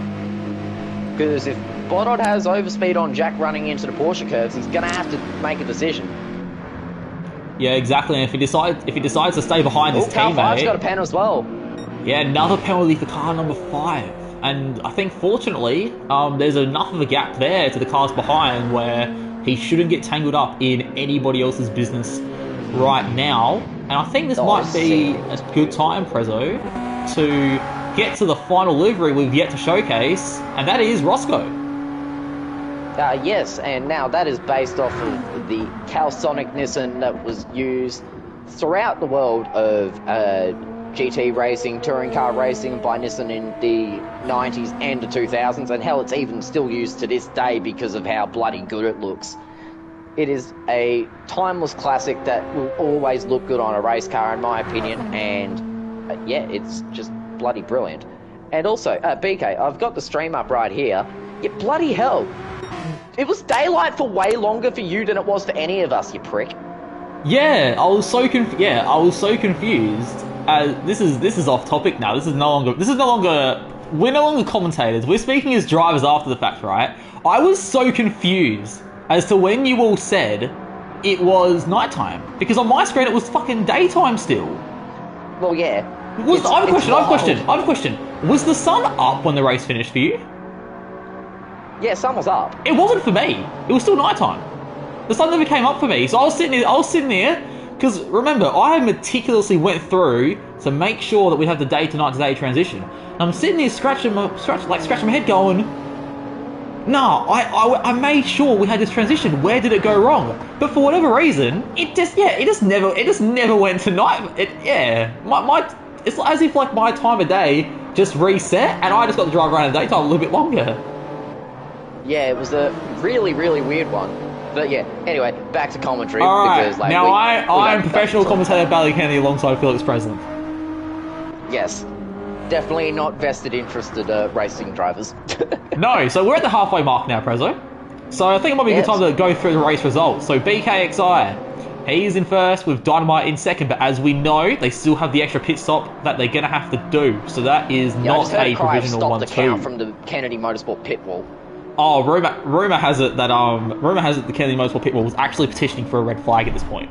Because if Bodhod has overspeed on Jack running into the Porsche curves, he's going to have to make a decision. Yeah, exactly. And if he decides to stay behind his teammate... Car 5's got a pen as well. Yeah, another penalty for car number 5. And I think, fortunately, there's enough of a gap there to the cars behind where he shouldn't get tangled up in anybody else's business right now. And I think this might be a good time, Prezzo, to get to the final livery we've yet to showcase, and that is Roscoe. Yes, and now that is based off of the Calsonic Nissan that was used throughout the world of GT racing, touring car racing by Nissan in the 90s and the 2000s, and hell, it's even still used to this day because of how bloody good it looks. It is a timeless classic that will always look good on a race car, in my opinion, and yeah, it's just bloody brilliant. And also, BK, I've got the stream up right here. Yeah, bloody hell. It was daylight for way longer for you than it was for any of us, you prick. Yeah, I was so confused. This is off topic now. We're no longer commentators. We're speaking as drivers after the fact, right? I was so confused as to when you all said it was nighttime, because on my screen it was fucking daytime still. Well, yeah. I have a question. Was the sun up when the race finished for you? Yeah, sun was up. It wasn't for me. It was still nighttime. The sun never came up for me, so I was sitting there, because remember, I meticulously went through to make sure that we'd have the day to night to day transition. And I'm sitting there scratching my head going, no, I made sure we had this transition. Where did it go wrong? But for whatever reason, it just never went to night. It's as if like my time of day just reset, and I just got to drive around in the daytime a little bit longer. Yeah, it was a really, really weird one. But yeah, anyway, back to commentary. All right, because, like, now I'm professional commentator Bally Kennedy alongside Felix President. Yes, definitely not vested interested racing drivers. No, so we're at the halfway mark now, Prezzo. So I think it might be a good time to go through the race results. So BKXI, he's in first with Dynamite in second, but as we know, they still have the extra pit stop that they're going to have to do. So that is not a provisional 1-2. The count from the Kennedy Motorsport pit wall. Oh, rumor has it that the Kennedy Motorsport pit wall was actually petitioning for a red flag at this point.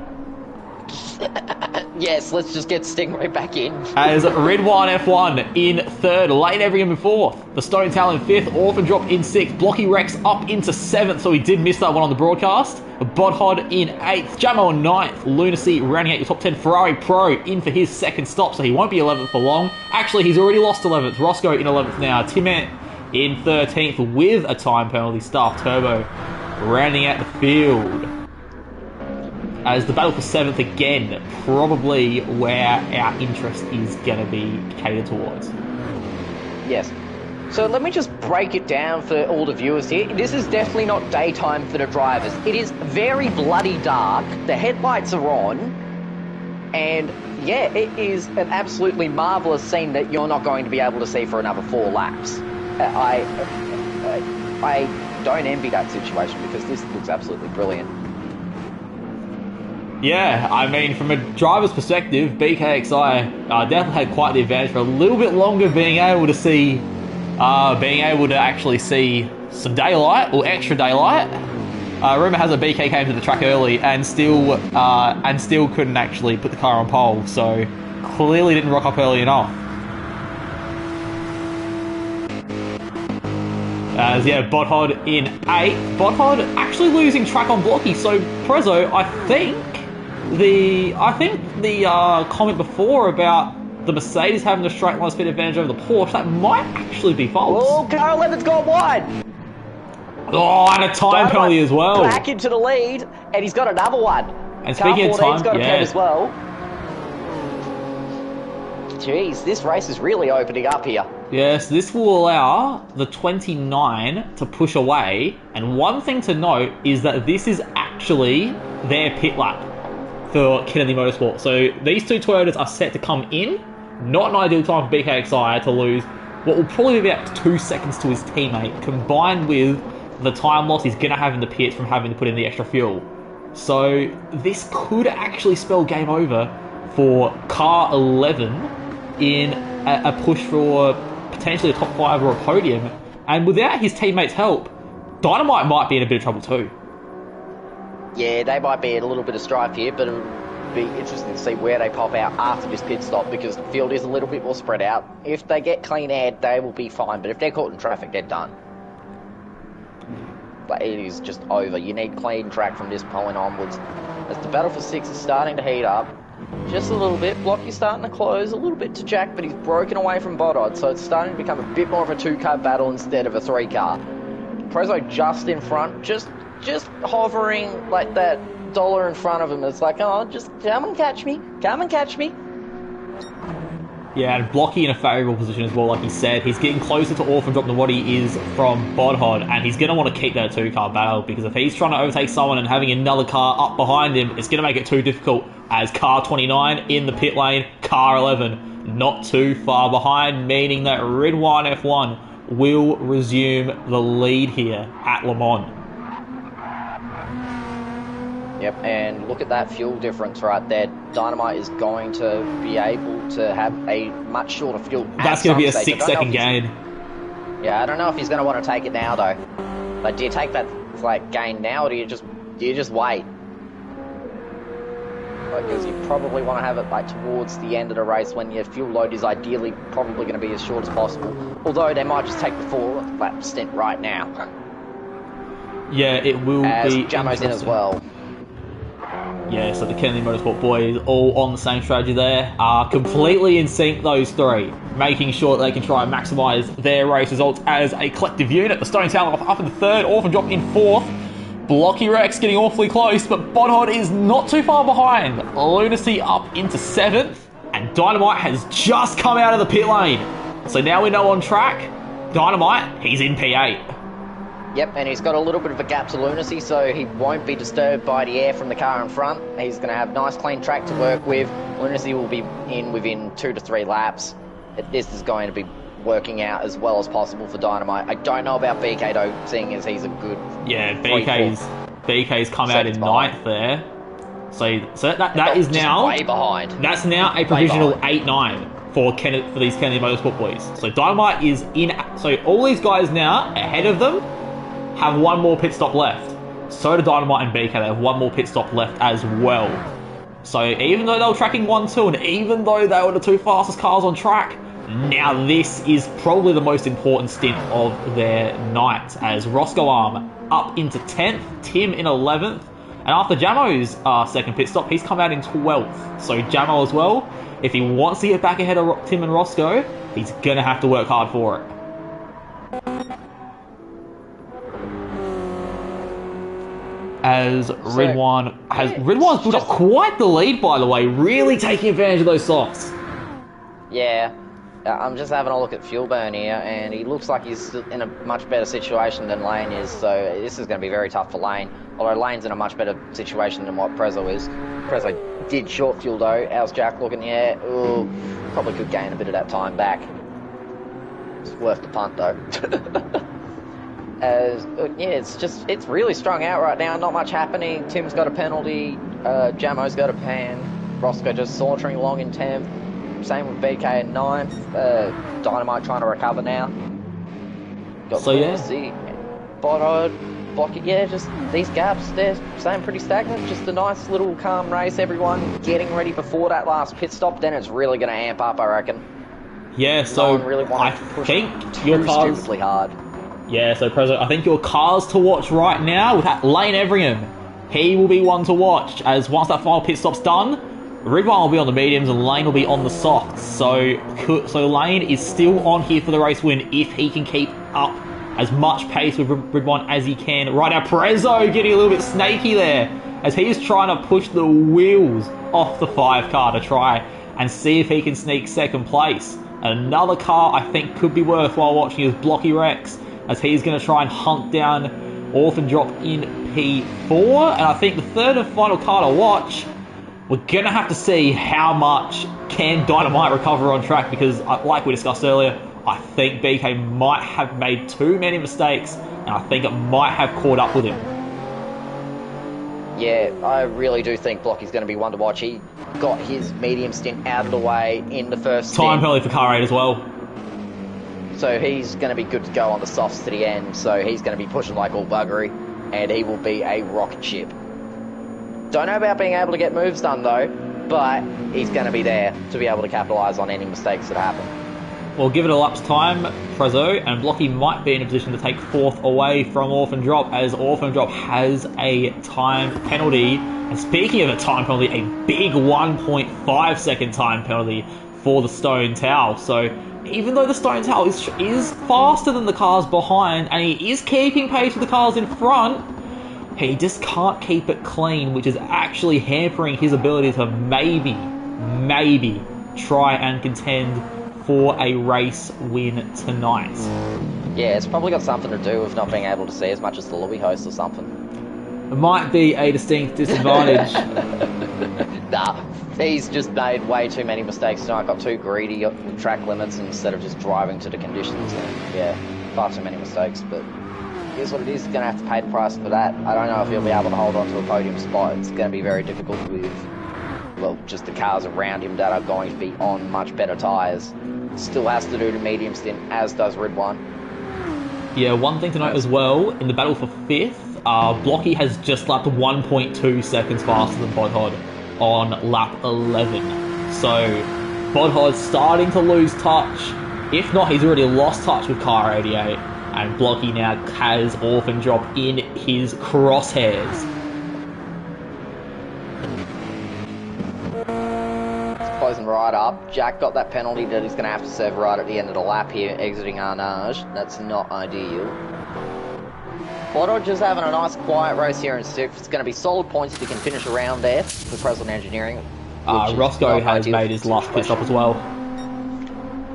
Yes, let's just get Stingray back in. As Red1 F1 in third, Lane Everingham in fourth, the Stone Talon in fifth, Orphan Drop in sixth, Blocky Rex up into seventh, so he did miss that one on the broadcast. Bodhod in eighth, Jamo in ninth, Lunacy rounding out your top 10, Ferrari Pro in for his second stop, so he won't be 11th for long. Actually, he's already lost 11th. Roscoe in 11th now, Timet in 13th with a time penalty, Staff Turbo rounding out the field. As the battle for 7th again, probably where our interest is going to be catered towards. Yes. So let me just break it down for all the viewers here. This is definitely not daytime for the drivers. It is very bloody dark. The headlights are on. And yeah, it is an absolutely marvellous scene that you're not going to be able to see for another 4 laps. I don't envy that situation because this looks absolutely brilliant. Yeah, I mean, from a driver's perspective, BKXI definitely had quite the advantage for a little bit longer being able to actually see some daylight or extra daylight. Rumor has it BK came to the track early and still couldn't actually put the car on pole, so clearly didn't rock up early enough. As yeah, Bodhod in 8th. Bodhod actually losing track on Blocky. So Prezzo, I think the comment before about the Mercedes having the straight line speed advantage over the Porsche, that might actually be false. Oh, car 11's gone wide. Oh, and a time penalty as well. Back into the lead, and he's got another one. And speaking of time, got a pen yeah. as well. Jeez, this race is really opening up here. Yes, this will allow the 29 to push away. And one thing to note is that this is actually their pit lap for Kennedy Motorsport. So these two Toyotas are set to come in. Not an ideal time for BKXI to lose what will probably be about 2 seconds to his teammate, combined with the time loss he's going to have in the pits from having to put in the extra fuel. So this could actually spell game over for car 11 in a push for potentially a top 5 or a podium. And without his teammates' help, Dynamite might be in a bit of trouble too. Yeah, they might be in a little bit of strife here, but it'll be interesting to see where they pop out after this pit stop, because the field is a little bit more spread out. If they get clean air, they will be fine, but if they're caught in traffic, they're done. But it is just over. You need clean track from this point onwards. As the battle for 6 is starting to heat up, just a little bit. Blocky's starting to close a little bit to Jack, but he's broken away from Bodod, so it's starting to become a bit more of a 2-car battle instead of a 3-car. Prezzo just in front, just hovering like that dollar in front of him. It's like, oh, just come and catch me. Come and catch me. Yeah, and Blocky in a favourable position as well, like he said. He's getting closer to Orphan Drop than what he is from Bodhod, and he's going to want to keep that 2-car battle, because if he's trying to overtake someone and having another car up behind him, it's going to make it too difficult, as car 29 in the pit lane, car 11 not too far behind, meaning that Ridwan F1 will resume the lead here at Le Mans. Yep, and look at that fuel difference right there. Dynamite is going to be able to have a much shorter fuel. That's going to be a 6-second gain. Yeah, I don't know if he's going to want to take it now though. Like, do you take that like gain now, or do you just wait? Because you probably want to have it like towards the end of the race when your fuel load is ideally probably going to be as short as possible. Although they might just take the 4-lap stint right now. Yeah, it will as be. Jamo's in as well. Yeah, so the Kennedy Motorsport boys all on the same strategy there, are completely in sync, those three, making sure that they can try and maximise their race results as a collective unit. The Stone Tower up in the third, Orphan Drop in fourth, Blocky Rex getting awfully close, but Bodhod is not too far behind. Lunacy up into seventh, and Dynamite has just come out of the pit lane. So now we know on track, Dynamite, he's in P8. Yep, and he's got a little bit of a gap to Lunacy, so he won't be disturbed by the air from the car in front. He's going to have nice, clean track to work with. Lunacy will be in within 2 to 3 laps. This is going to be working out as well as possible for Dynamite. I don't know about BK, though, seeing as he's a good... Yeah, BK's come out in ninth there. So that is now... way behind. That's now a provisional 8-9 for these Kennedy Motorsport boys. So Dynamite is in... So all these guys now, ahead of them, have one more pit stop left. So do Dynamite and BK, they have one more pit stop left as well. So even though they were tracking 1-2, and even though they were the two fastest cars on track, now this is probably the most important stint of their night, as Roscoe Arm up into 10th, Tim in 11th, and after Jamo's second pit stop, he's come out in 12th. So Jamo as well, if he wants to get back ahead of Tim and Roscoe, he's going to have to work hard for it. As Ridwan's built up quite the lead, by the way, really taking advantage of those softs. Yeah, I'm just having a look at fuel burn here, and he looks like he's in a much better situation than Lane is, so this is going to be very tough for Lane, although Lane's in a much better situation than what Prezzo is. Prezzo did short fuel though. How's Jack looking? Yeah, ooh, probably could gain a bit of that time back. It's worth the punt though. Yeah, it's really strung out right now. Not much happening. Tim's got a penalty. Jamo's got a pan. Roscoe just sauntering along in 10th. Same with BK in 9th. Dynamite trying to recover now. Bodhod, Blocky. Yeah, just these gaps, they're staying pretty stagnant. Just a nice little calm race. Everyone getting ready before that last pit stop. Then it's really going to amp up, I reckon. Yeah, so really I think your car's stupidly hard. Yeah, so Prezzo, I think your cars to watch right now with that Lane Everingham, he will be one to watch, as once that final pit stop's done, Ridwan will be on the mediums and Lane will be on the softs. So Lane is still on here for the race win if he can keep up as much pace with Ridwan as he can. Right now, Prezzo getting a little bit snaky there, as he's trying to push the wheels off the 5 car to try and see if he can sneak second place. Another car I think could be worthwhile watching is Blocky Rex, as he's going to try and hunt down Orphan Drop in P4. And I think the third and final car to watch, we're going to have to see how much can Dynamite recover on track, because like we discussed earlier, I think BK might have made too many mistakes, and I think it might have caught up with him. Yeah, I really do think Blocky's going to be one to watch. He got his medium stint out of the way in the first time penalty for car 8 as well. So he's going to be good to go on the softs to the end, so he's going to be pushing like all buggery, and he will be a rocket ship. Don't know about being able to get moves done though, but he's going to be there to be able to capitalise on any mistakes that happen. Well, give it a lapse time, Prezzo, and Blocky might be in a position to take 4th away from Orphan Drop, as Orphan Drop has a time penalty. And speaking of a time penalty, a big 1.5 second time penalty for the Stone Towel. So even though the Stone Towel is faster than the cars behind, and he is keeping pace with the cars in front, he just can't keep it clean, which is actually hampering his ability to maybe try and contend for a race win tonight. Yeah, it's probably got something to do with not being able to see as much as the Louis host or something. It might be a distinct disadvantage. Nah, he's just made way too many mistakes tonight. Got too greedy with track limits instead of just driving to the conditions. And yeah, far too many mistakes, but here's what it is. He's going to have to pay the price for that. I don't know if he'll be able to hold on to a podium spot. It's going to be very difficult with, well, just the cars around him that are going to be on much better tyres. Still has to do the medium stint, as does Ridwan. Yeah, one thing to note as well, in the battle for 5th, Blocky has just lapped 1.2 seconds faster than Bodhod on lap 11. So, Bodhod's starting to lose touch. If not, he's already lost touch with car 88. And Blocky now has Orphan Drop in his crosshairs. Closing right up. Jack got that penalty that he's going to have to serve right at the end of the lap here, exiting Arnage. That's not ideal. Bodod just having a nice quiet race here in 6th. It's going to be solid points if he can finish around there for Present Engineering. Roscoe has made his last pit stop as well.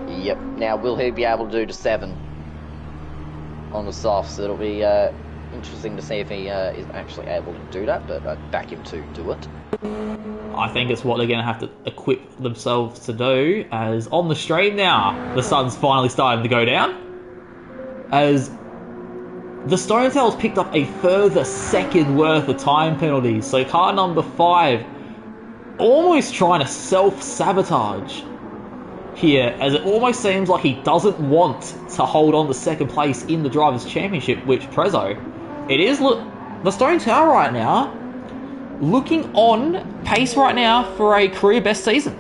Yep. Now, will he be able to do the 7 on the softs? It'll be interesting to see if he is actually able to do that, but I'd back him to do it. I think it's what they're going to have to equip themselves to do, as on the stream now, the sun's finally starting to go down, as the Stonetail's picked up a further second worth of time penalties, so car number 5 almost trying to self-sabotage here, as it almost seems like he doesn't want to hold on to second place in the Drivers' Championship, which Prezzo, it is, look, the Stonetail right now, looking on pace right now for a career best season.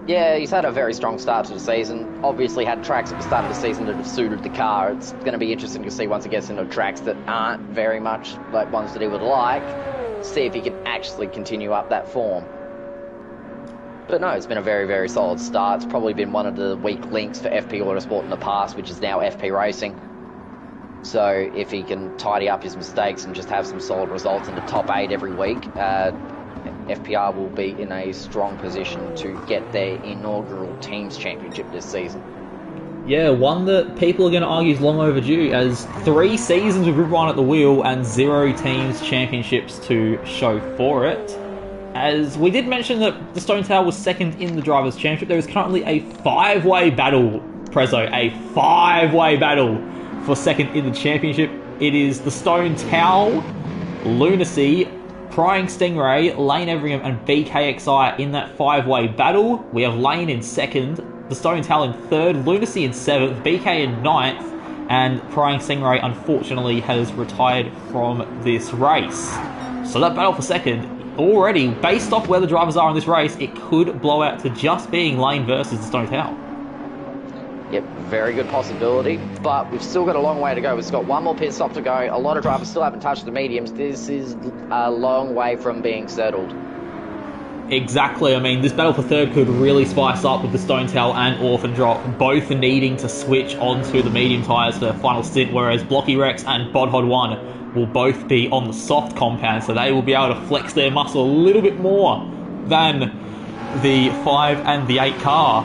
Yeah, he's had a very strong start to the season. Obviously had tracks at the start of the season that have suited the car. It's going to be interesting to see once he gets into tracks that aren't very much like ones that he would like, see if he can actually continue up that form. But no, it's been a very, very solid start. It's probably been one of the weak links for FP Autosport in the past, which is now FP Racing. So if he can tidy up his mistakes and just have some solid results in the top 8 every week, FPR will be in a strong position to get their inaugural Teams Championship this season. Yeah, one that people are going to argue is long overdue, as 3 seasons with Ridwan at the wheel and 0 Teams Championships to show for it. As we did mention that the Stonetail was second in the Drivers' Championship, there is currently a 5-way battle, Prezzo, a 5-way battle for second in the championship. It is the Stonetail, Lunacy, Prying Stingray, Lane Everingham and BKXI in that 5-way battle. We have Lane in second, the Stonetail in third, Lunacy in 7th, BK in 9th, and Prying Stingray unfortunately has retired from this race. So that battle for second, already, based off where the drivers are in this race, it could blow out to just being Lane versus the Stonetail. Yep, very good possibility, but we've still got a long way to go. We've got one more pit stop to go. A lot of drivers still haven't touched the mediums. This is a long way from being settled. Exactly. I mean, this battle for third could really spice up with the Stonetail and Orphan Drop both needing to switch onto the medium tyres for their final stint, whereas Blocky Rex and Bodhod 1 will both be on the soft compound, so they will be able to flex their muscle a little bit more than the 5 and the 8 car.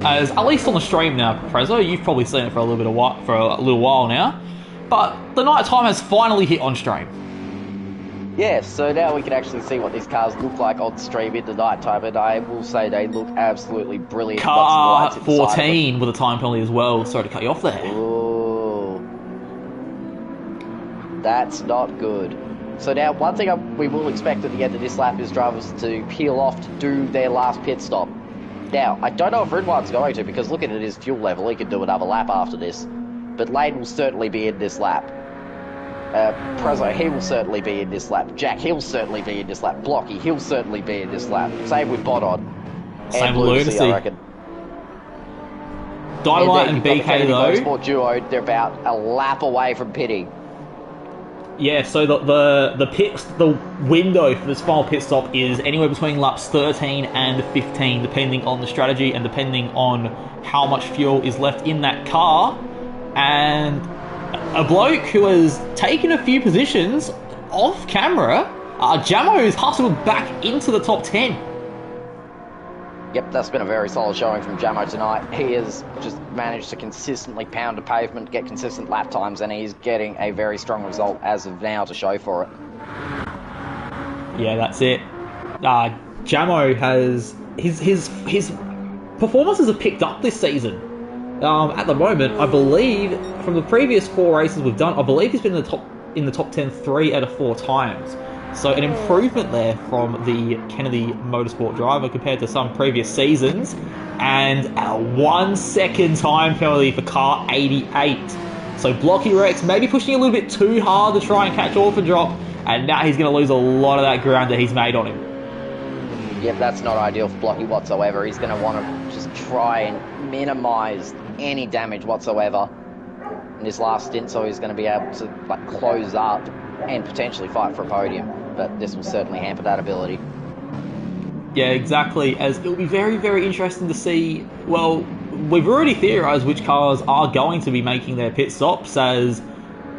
As at least on the stream now, Prezzo, you've probably seen it for a little while now, but the night time has finally hit on stream. Yeah, so now we can actually see what these cars look like on stream in the night time, and I will say they look absolutely brilliant. Car 14 with a time penalty as well. Sorry to cut you off there. Ooh, that's not good. So now, one thing we will expect at the end of this lap is drivers to peel off to do their last pit stop. Now, I don't know if Ridwan's going to, because looking at his fuel level, he could do another lap after this. But Lane will certainly be in this lap. Prezzo, he will certainly be in this lap. Jack, he'll certainly be in this lap. Blocky, he'll certainly be in this lap. Same with Bodod. Same with Lunacy. I reckon. Dynamite and BK, though. Motorsport duo, they're about a lap away from pitting. Yeah, so the window for this final pit stop is anywhere between laps 13 and 15, depending on the strategy and depending on how much fuel is left in that car. And a bloke who has taken a few positions off camera, Jamo, is hustled back into the top 10 Yep, that's been a very solid showing from Jamo tonight. He has just managed to consistently pound the pavement, get consistent lap times, and he's getting a very strong result as of now to show for it. Yeah, that's it. Jamo has his performances have picked up this season. At the moment, I believe from the previous 4 races we've done, I believe he's been in the top 10 3 out of 4 times. So an improvement there from the Kennedy Motorsport driver compared to some previous seasons, and a 1 second time penalty for car 88. So Blocky Rex maybe pushing a little bit too hard to try and catch Orphan Drop, and now he's going to lose a lot of that ground that he's made on him. Yep, that's not ideal for Blocky whatsoever. He's going to want to just try and minimise any damage whatsoever in his last stint, so he's going to be able to close up and potentially fight for a podium. But this will certainly hamper that ability. Yeah, exactly. As it'll be very, very interesting to see. Well, we've already theorised which cars are going to be making their pit stops. As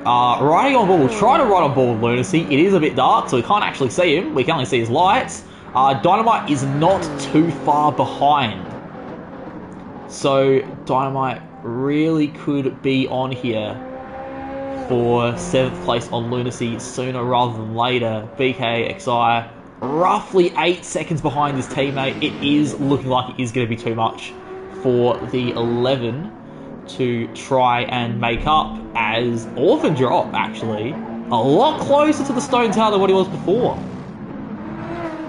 riding on board, we'll try to ride on board with Lunacy. It is a bit dark, so we can't actually see him. We can only see his lights. Dynamite is not too far behind. So Dynamite really could be on here for 7th place on Lunacy sooner rather than later. BKXI roughly 8 seconds behind his teammate. It is looking like it is going to be too much for the 11 to try and make up, as Orphan Drop actually a lot closer to the Stone Tower than what he was before.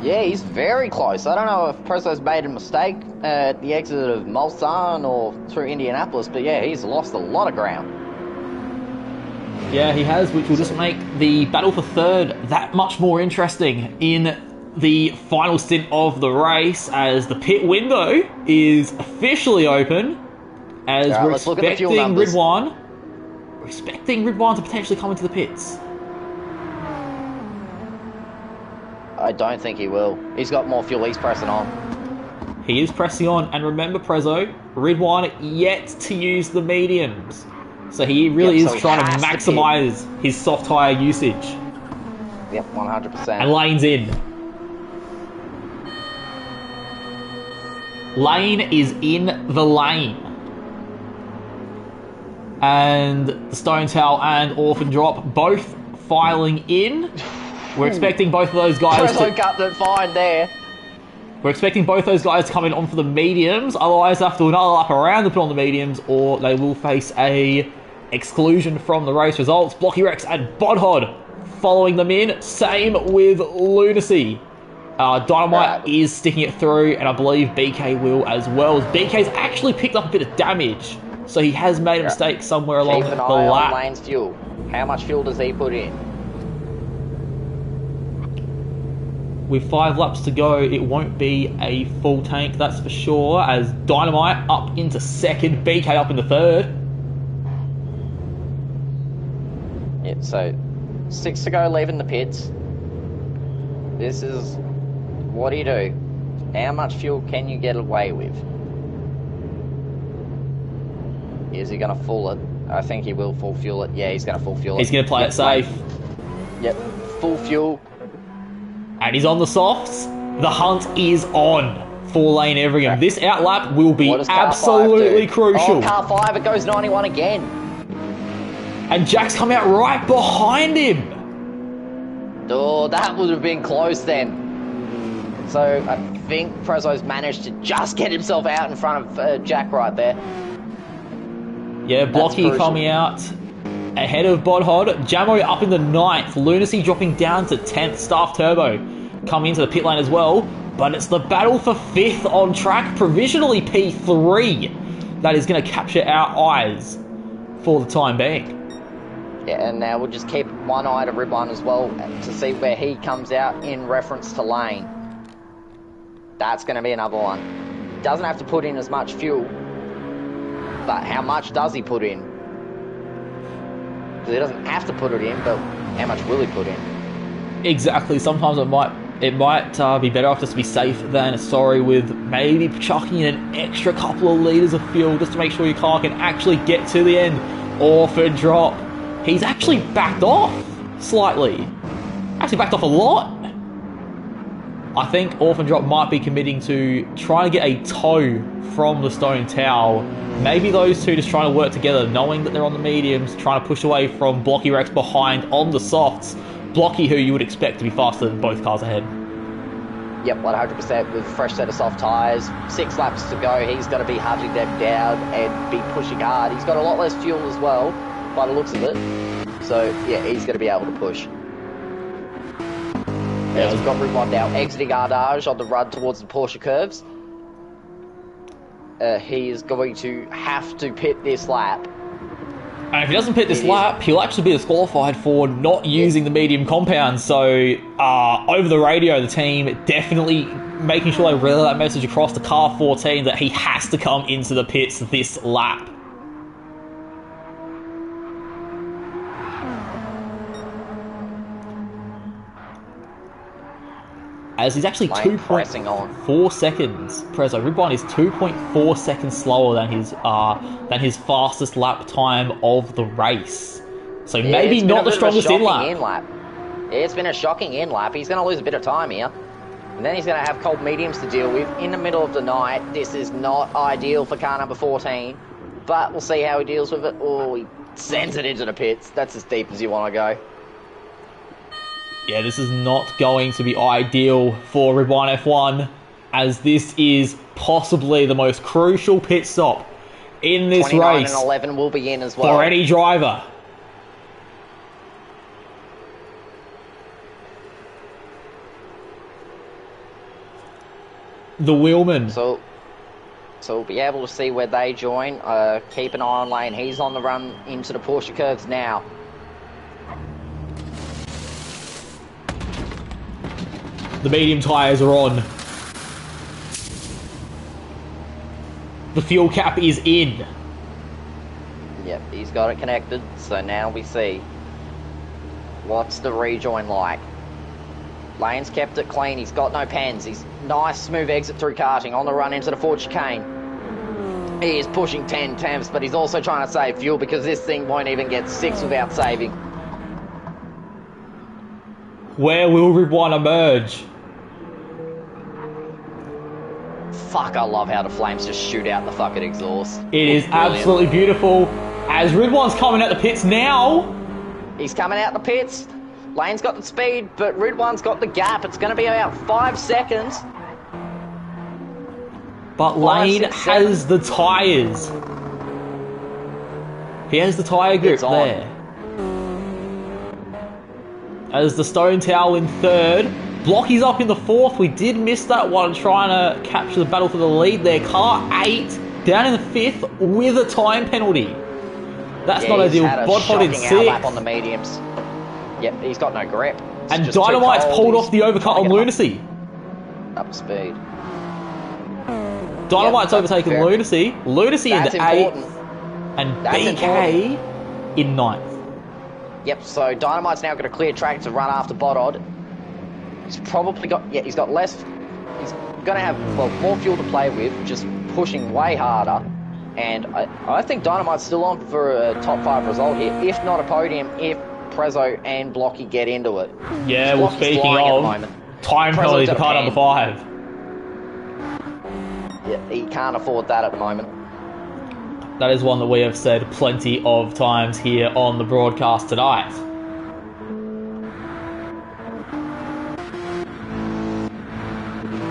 Yeah, he's very close. I don't know if Prezzo's made a mistake at the exit of Mulsanne or through Indianapolis, but yeah, he's lost a lot of ground. Yeah, he has, which will just make the battle for 3rd that much more interesting in the final stint of the race, as the pit window is officially open, as we're expecting Ridwan to potentially come into the pits. I don't think he will. He's got more fuel. He's pressing on. He is pressing on, and remember, Prezzo, Ridwan yet to use the mediums. So he really is trying to maximise his soft tyre usage. Yep, 100%. And Lane's in. Lane is in the lane. And the Stone Tower and Orphan Drop both filing in. We're expecting both of those guys to cut that fine there. We're expecting both those guys to come in on for the mediums. Otherwise, they'll have to do another lap around to put on the mediums, or they will face a exclusion from the race results. Blocky Rex and Bodhod following them in. Same with Lunacy. Dynamite is sticking it through, and I believe BK will as well. BK's actually picked up a bit of damage, so he has made a mistake somewhere along the lap. On Lane's fuel. How much fuel does he put in? With 5 laps to go, it won't be a full tank, that's for sure, as Dynamite up into 2nd, BK up into 3rd. Yeah, so 6 to go, leaving the pits. This is, what do you do? How much fuel can you get away with? Is he going to full it? I think he will full fuel it. Yeah, he's going to full fuel it. He's going to play it safe. Yep, full fuel. And he's on the softs. The hunt is on for Lane Everingham. This outlap will be absolutely crucial. Oh, car 5, it goes 91 again. And Jack's come out right behind him. Oh, that would have been close then. So I think Prezzo's managed to just get himself out in front of Jack right there. Yeah, Blocky coming out ahead of Bodhod. Jamo up in the 9th. Lunacy dropping down to 10th. Staff Turbo coming into the pit lane as well. But it's the battle for 5th on track. Provisionally P3. That is going to capture our eyes for the time being. Yeah, and now we'll just keep one eye to Ridwan as well to see where he comes out in reference to Lane. That's going to be another one. Doesn't have to put in as much fuel. But how much does he put in? Because he doesn't have to put it in, but how much will he put in? Exactly. Sometimes it might be better off just to be safe than sorry, with maybe chucking in an extra couple of litres of fuel just to make sure your car can actually get to the end. Orphan Drop. He's actually backed off slightly. Actually backed off a lot. I think Orphan Drop might be committing to trying to get a toe from the Stone Towel. Maybe those two just trying to work together, knowing that they're on the mediums, trying to push away from Blocky Rex behind on the softs. Blocky, who you would expect to be faster than both cars ahead. Yep, 100% with fresh set of soft tyres. 6 laps to go. He's going to be hunting them down and be pushing hard. He's got a lot less fuel as well, by the looks of it. So, yeah, he's going to be able to push. Yeah, we've got Route 1 now exiting Ardage on the run towards the Porsche curves. He is going to have to pit this lap. And if he doesn't pit this lap, he'll actually be disqualified for not using the medium compound. So, over the radio, the team definitely making sure they relay that message across to car 14 that he has to come into the pits this lap. As he's actually 2.4 seconds. Prezzo, Ribon is 2.4 seconds slower than his fastest lap time of the race. So yeah, maybe not the strongest in-lap. It's been a shocking in-lap. He's going to lose a bit of time here. And then he's going to have cold mediums to deal with in the middle of the night. This is not ideal for car number 14. But we'll see how he deals with it. Oh, he sends it into the pits. That's as deep as you want to go. Yeah, this is not going to be ideal for Ribon F1, as this is possibly the most crucial pit stop in this 29 race. And 11 will be in as well. For any driver. The wheelman. So we'll be able to see where they join. Keep an eye on Lane. He's on the run into the Porsche curves now. The medium tyres are on. The fuel cap is in. Yep, he's got it connected. So now we see what's the rejoin like. Lane's kept it clean. He's got no pens. He's nice, smooth exit through karting on the run into the Ford chicane. He is pushing 10 temps, but he's also trying to save fuel because this thing won't even get 6 without saving. Where will Ribon emerge? Fuck, I love how the flames just shoot out the fucking exhaust. It is absolutely beautiful. As Ridwan's coming out the pits now. He's coming out the pits. Lane's got the speed, but Ridwan's got the gap. It's going to be about 5 seconds. But Lane has the tyres. He has the tyre grip there. As the Stone Towel in third. Blocky's up in the fourth. We did miss that one trying to capture the battle for the lead there. Car 8 down in the fifth with a time penalty. That's not ideal. Bodpod in sixth. Lap on the mediums. Yep, he's got no grip. It's and Dynamite's pulled off the overcut on Lunacy. Up speed. Dynamite's overtaken Lunacy. Lunacy in the 8th. And BK in 9th. Yep, so Dynamite's now got a clear track to run after Bodod. He's probably got, he's got less, he's going to have, well, more fuel to play with, just pushing way harder. And I think Dynamite's still on for a top 5 result here, if not a podium, if Prezzo and Blocky get into it. Yeah, well, speaking of, time penalty to car number 5. Yeah, he can't afford that at the moment. That is one that we have said plenty of times here on the broadcast tonight.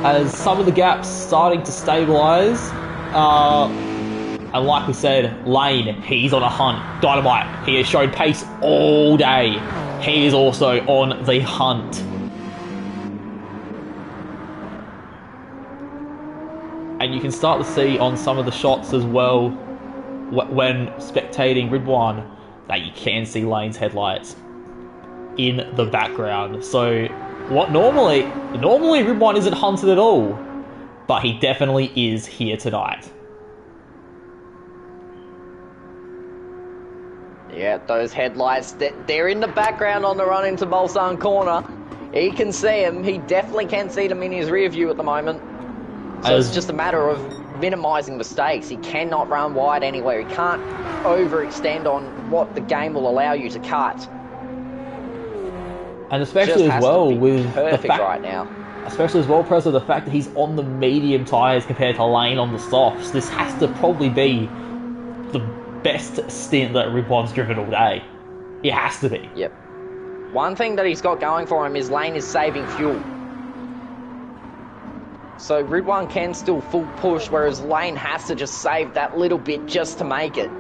As some of the gaps starting to stabilise, and like we said, Lane, he's on a hunt. Dynamite, he has showed pace all day. He is also on the hunt. And you can start to see on some of the shots as well, when spectating Ridwan, that you can see Lane's headlights in the background. So what normally Ridwan isn't hunted at all, but he definitely is here tonight. Yeah, those headlights, they're in the background on the run into Mulsanne corner. He can see them. He definitely can see them in his rear view at the moment. So it's just a matter of minimising mistakes. He cannot run wide anywhere. He can't overextend on what the game will allow you to cut. And especially as well with perfect right now. especially as well, Prezzo, the fact that he's on the medium tyres compared to Lane on the softs. This has to probably be the best stint that Ribon's driven all day. It has to be. Yep. One thing that he's got going for him is Lane is saving fuel. So Ridwan can still full push, whereas Lane has to just save that little bit just to make it.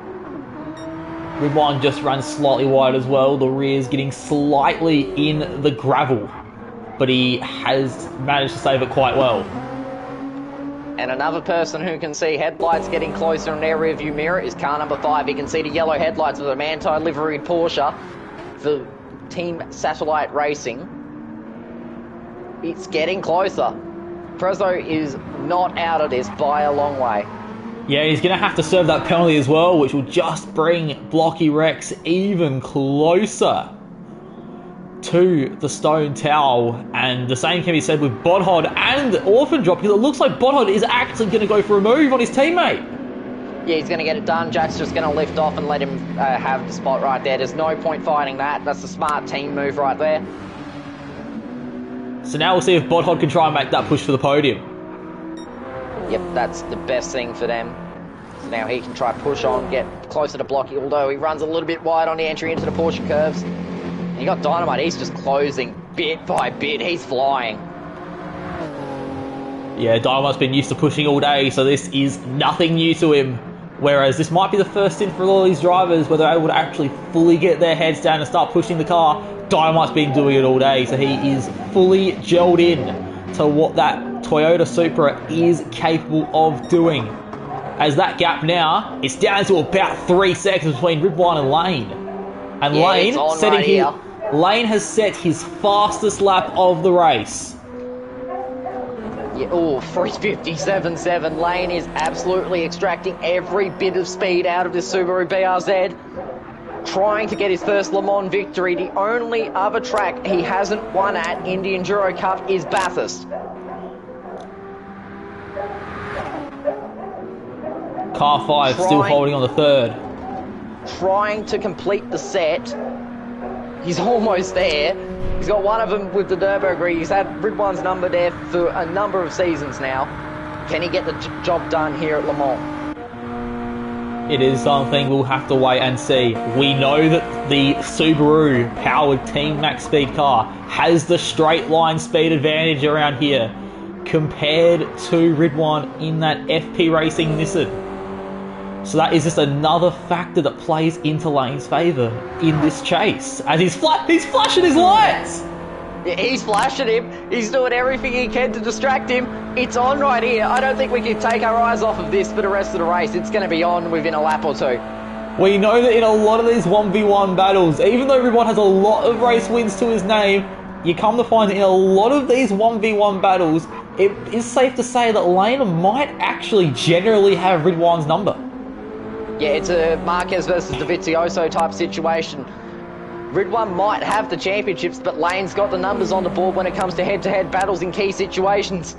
Ridwan just runs slightly wide as well. The rear's getting slightly in the gravel, but he has managed to save it quite well. And another person who can see headlights getting closer in their rear view mirror is car number 5. He can see the yellow headlights of a Manti liveried Porsche for Team Satellite Racing. It's getting closer. Prezzo is not out of this by a long way. Yeah, he's going to have to serve that penalty as well, which will just bring Blocky Rex even closer to the stone towel. And the same can be said with Bodhod and Orphan Drop, because it looks like Bodhod is actually going to go for a move on his teammate. Yeah, he's going to get it done. Jack's just going to lift off and let him have the spot right there. There's no point fighting that. That's a smart team move right there. So now we'll see if Bodhod can try and make that push for the podium. Yep, that's the best thing for them. So now he can try push on, get closer to Blocky, although he runs a little bit wide on the entry into the Porsche curves. And you got Dynamite, he's just closing bit by bit. He's flying. Yeah, Dynamite's been used to pushing all day, so this is nothing new to him. Whereas this might be the first stint for all these drivers where they're able to actually fully get their heads down and start pushing the car. Dynamite's been doing it all day, so he is fully gelled in to what that Toyota Supra is capable of doing. As that gap now, it's down to about 3 seconds between Ridwan and Lane. And yeah, Lane has set his fastest lap of the race. Yeah, oh, 3:57.7. Lane is absolutely extracting every bit of speed out of this Subaru BRZ. Trying to get his first Le Mans victory. The only other track he hasn't won at in the Enduro Cup is Bathurst. Car 5 still holding on the third. Trying to complete the set. He's almost there. He's got one of them with the Nürburgring. He's had Ridwan's number there for a number of seasons now. Can he get the job done here at Le Mans? It is something we'll have to wait and see. We know that the Subaru powered Team Max Speed car has the straight line speed advantage around here compared to Ridwan in that FP Racing Nissan. So that is just another factor that plays into Lane's favour in this chase. As he's flashing his lights! Yeah, he's flashing him. He's doing everything he can to distract him. It's on right here. I don't think we can take our eyes off of this for the rest of the race. It's going to be on within a lap or two. We know that in a lot of these 1v1 battles, even though Ridwan has a lot of race wins to his name, you come to find that in a lot of these 1v1 battles, it is safe to say that Lane might actually generally have Ridwan's number. Yeah, it's a Marquez versus Dovizioso type situation. Ridwan might have the championships, but Lane's got the numbers on the board when it comes to head-to-head battles in key situations.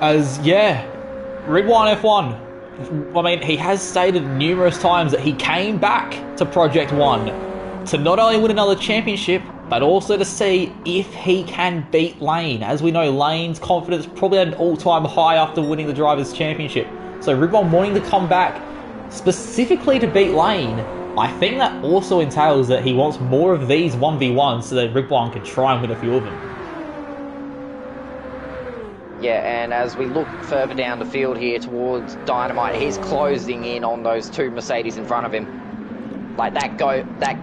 Ridwan F1. I mean, he has stated numerous times that he came back to Project 1 to not only win another championship, but also to see if he can beat Lane. As we know, Lane's confidence probably at an all-time high after winning the Drivers' Championship. So Ridwan wanting to come back specifically to beat Lane, I think that also entails that he wants more of these 1v1s so that Ridwan can try and win a few of them. Yeah, and as we look further down the field here towards Dynamite, he's closing in on those two Mercedes in front of him. Like that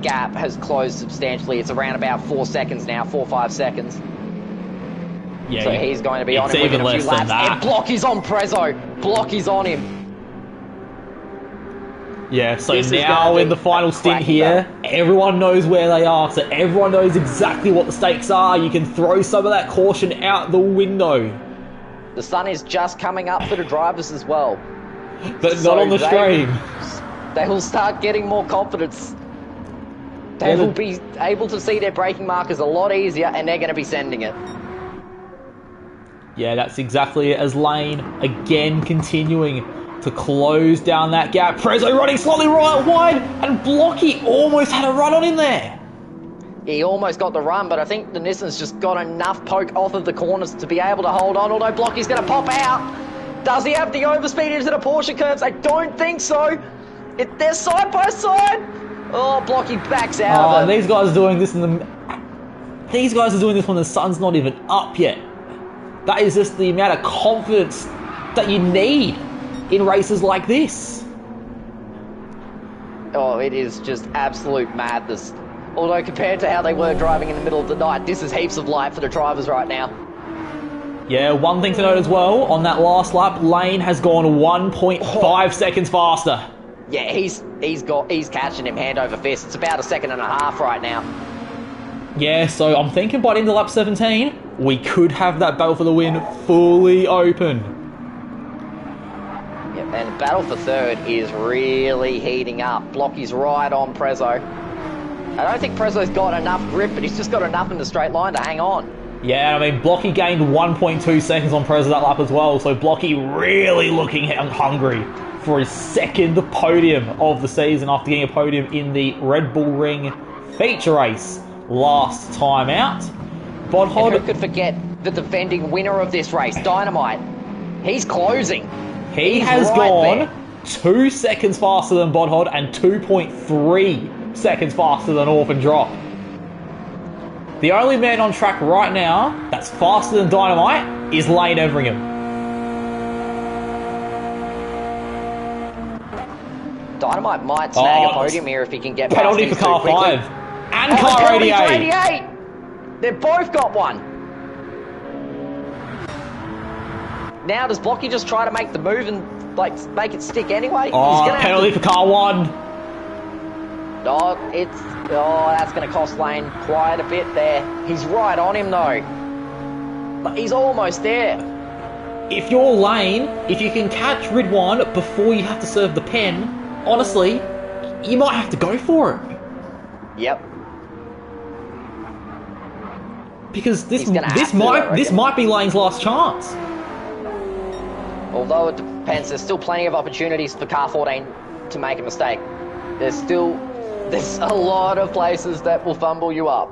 gap has closed substantially. It's around about 4 seconds now, 4-5 seconds. Yeah, so he's going to be on him within a few laps. And Block is on Prezzo. Block is on him. Yeah, so now in the final stint here, everyone knows where they are, so everyone knows exactly what the stakes are. You can throw some of that caution out the window. The sun is just coming up for the drivers as well. But not on the stream. They will start getting more confidence. They will be able to see their braking markers a lot easier, and they're going to be sending it. Yeah, that's exactly it, as Lane again continuing to close down that gap. Prezzo running slightly right wide, and Blocky almost had a run on in there. He almost got the run, but I think the Nissan's just got enough poke off of the corners to be able to hold on, although Blocky's going to pop out. Does he have the overspeed into the Porsche curves? I don't think so. They're side by side. Oh, Blocky backs out of it. These guys are doing this These guys are doing this when the sun's not even up yet. That is just the amount of confidence that you need in races like this. Oh, it is just absolute madness. Although compared to how they were driving in the middle of the night, this is heaps of light for the drivers right now. Yeah, one thing to note as well, on that last lap, Lane has gone 1.5 seconds faster. Yeah, he's catching him hand over fist. It's about a second and a half right now. Yeah, so I'm thinking by the end of lap 17, we could have that battle for the win fully open. Yep, and battle for third is really heating up. Blocky's right on Prezzo. I don't think Prezzo's got enough grip, but he's just got enough in the straight line to hang on. Yeah, I mean, Blocky gained 1.2 seconds on Prezzo that lap as well, so Blocky really looking hungry for his second podium of the season after getting a podium in the Red Bull Ring feature race last time out. And who could forget the defending winner of this race, Dynamite? He's closing. He's gone 2 seconds faster than Bodhod and 2.3 seconds faster than Orphan Drop. The only man on track right now that's faster than Dynamite is Lane Everingham. Dynamite might snag a podium here if he can get past penalty for car 5 and car 88. They've both got one. Now does Blocky just try to make the move and make it stick anyway? He's gonna penalty for car 1. Oh, that's going to cost Lane quite a bit there. He's right on him though. But he's almost there. If you're Lane, if you can catch Ridwan before you have to serve the pen, honestly, you might have to go for it. Yep. Because this might be Lane's last chance. Although it depends, there's still plenty of opportunities for car 14 to make a mistake. There's a lot of places that will fumble you up.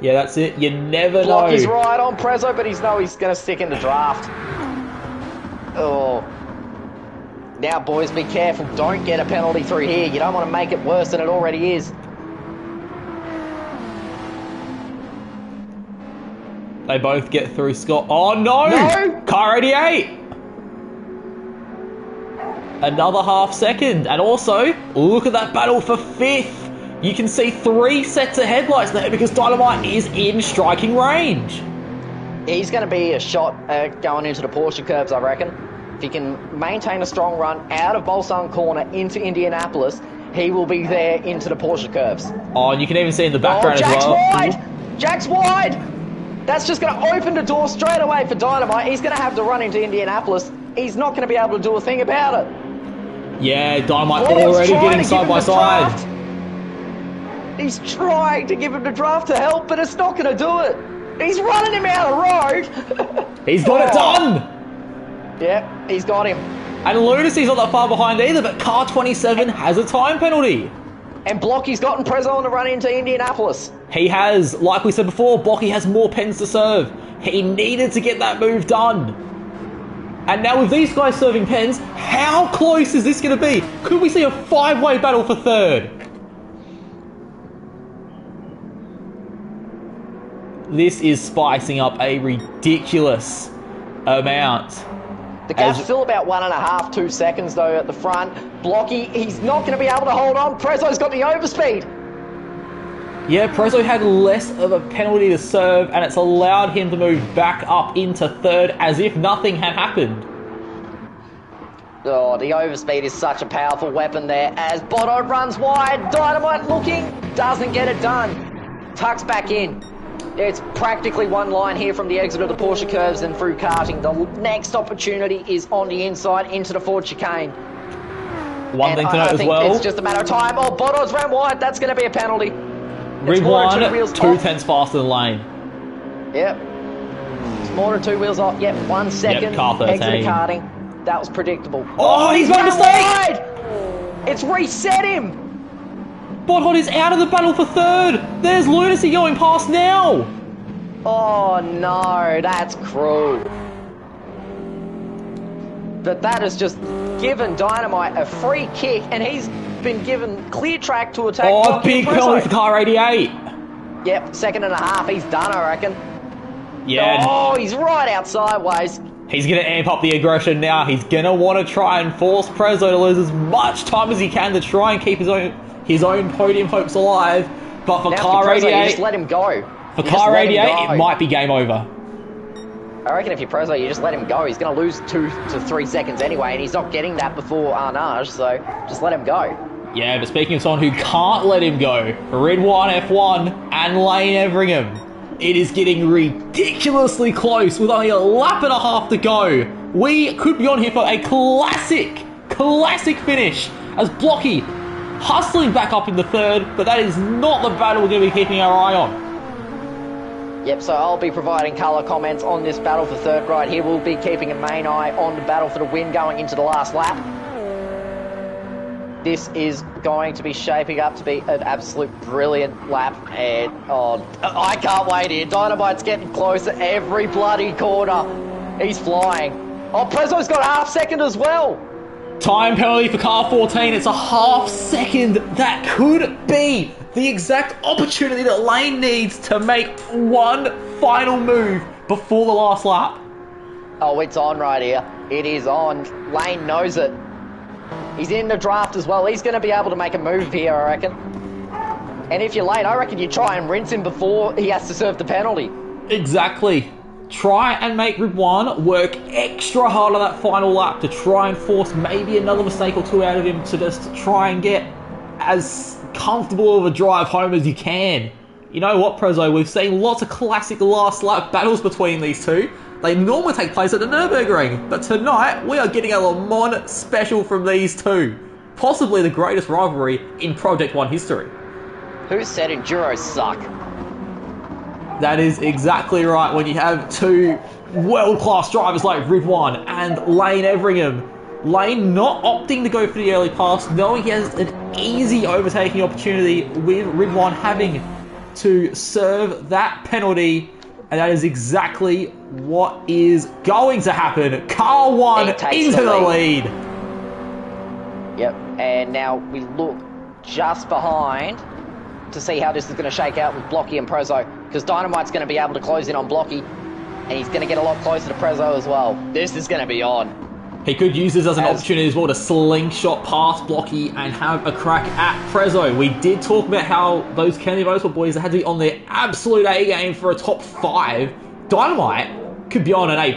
Yeah, that's it. You never know. Blocky's right on Prezzo, but he's going to stick in the draft. Oh. Now, boys, be careful. Don't get a penalty through here. You don't want to make it worse than it already is. They both get through Scott. Oh, no! No! Car 88! Another half second. And also, look at that battle for 5th. You can see 3 sets of headlights there because Dynamite is in striking range. He's going to be a shot going into the Porsche curves, I reckon. If he can maintain a strong run out of Bolsung Corner into Indianapolis, he will be there into the Porsche curves. Oh, and you can even see in the background as well. Jack's wide! That's just going to open the door straight away for Dynamite. He's going to have to run into Indianapolis. He's not going to be able to do a thing about it. Yeah, Dynamite already getting side by side. He's trying to give him the draft to help, but it's not going to do it. He's running him out of road. He's got it done. Yep, he's got him. And Lunacy's not that far behind either, but car 27 has a time penalty. And Blocky's gotten Prezzo on the run into Indianapolis. He has, like we said before, Blocky has more pens to serve. He needed to get that move done. And now with these guys serving pens, how close is this going to be? Could we see a 5-way battle for 3rd? This is spicing up a ridiculous amount. The gap's still about 1.5, 2 seconds though at the front. Blocky, he's not going to be able to hold on. Prezzo's got the overspeed. Yeah, Prezzo had less of a penalty to serve, and it's allowed him to move back up into 3rd as if nothing had happened. Oh, the overspeed is such a powerful weapon there as Bodo runs wide. Dynamite looking, doesn't get it done. Tucks back in. It's practically one line here from the exit of the Porsche curves and through karting. The next opportunity is on the inside into the Ford chicane. One thing to note as well. It's just a matter of time. Oh, Bodo's ran wide. That's going to be a penalty. Ridwan, 2 tenths faster than Lane. Yep. It's more than 2 wheels off. Yep, 1 second. Yep, car 13. Exit of karting. That was predictable. Oh, he's made a mistake! Wide. It's reset him. Botthot is out of the battle for third. There's Lunacy going past now. Oh no, that's cruel. But that has just given Dynamite a free kick, and he's been given clear track to attack. Oh, big penalty for car 88. Yep, second and a half, he's done, I reckon. Yeah. Oh, he's right out sideways. He's going to amp up the aggression now. He's going to want to try and force Prezzo to lose as much time as he can to try and keep his own podium hopes alive. But for car 88, just let him go. For car 88, it might be game over. I reckon if you're Prezzo, you just let him go. He's going to lose 2 to 3 seconds anyway, and he's not getting that before Arnage, so just let him go. Yeah, but speaking of someone who can't let him go, Ridwan F1 and Lane Everingham. It is getting ridiculously close with only a lap and a half to go. We could be on here for a classic finish as Blocky hustling back up in the third, but that is not the battle we're going to be keeping our eye on. Yep, so I'll be providing colour comments on this battle for third right here. We'll be keeping a main eye on the battle for the win going into the last lap. This is going to be shaping up to be an absolute brilliant lap, and oh, I can't wait here. Dynamite's getting closer every bloody corner. He's flying. Oh, Prezzo's got a half second as well. Time penalty for car 14. It's a half second. That could be the exact opportunity that Lane needs to make one final move before the last lap. Oh, it's on right here. It is on. Lane knows it. He's in the draft as well. He's going to be able to make a move here, I reckon. And if you're late, I reckon you try and rinse him before he has to serve the penalty. Exactly. Try and make Ridwan work extra hard on that final lap to try and force maybe another mistake or two out of him to just try and get as comfortable of a drive home as you can. You know what, Prezzo? We've seen lots of classic last lap battles between these two. They normally take place at the Nürburgring, but tonight we are getting a Le Mans special from these two. Possibly the greatest rivalry in Project 1 history. Who said Enduros suck? That is exactly right. When you have two world-class drivers like Ridwan and Lane Everingham. Lane not opting to go for the early pass, knowing he has an easy overtaking opportunity with Ridwan having to serve that penalty. And that is exactly what is going to happen. Car 1 into the lead. Yep, and now we look just behind to see how this is going to shake out with Blocky and Prezzo, because Dynamite's going to be able to close in on Blocky, and he's going to get a lot closer to Prezzo as well. This is going to be on. He could use this as an opportunity as well to slingshot past Blocky and have a crack at Prezzo. We did talk about how those Kennedy Motorsport boys had to be on their absolute A game for a top 5. Dynamite could be on an A+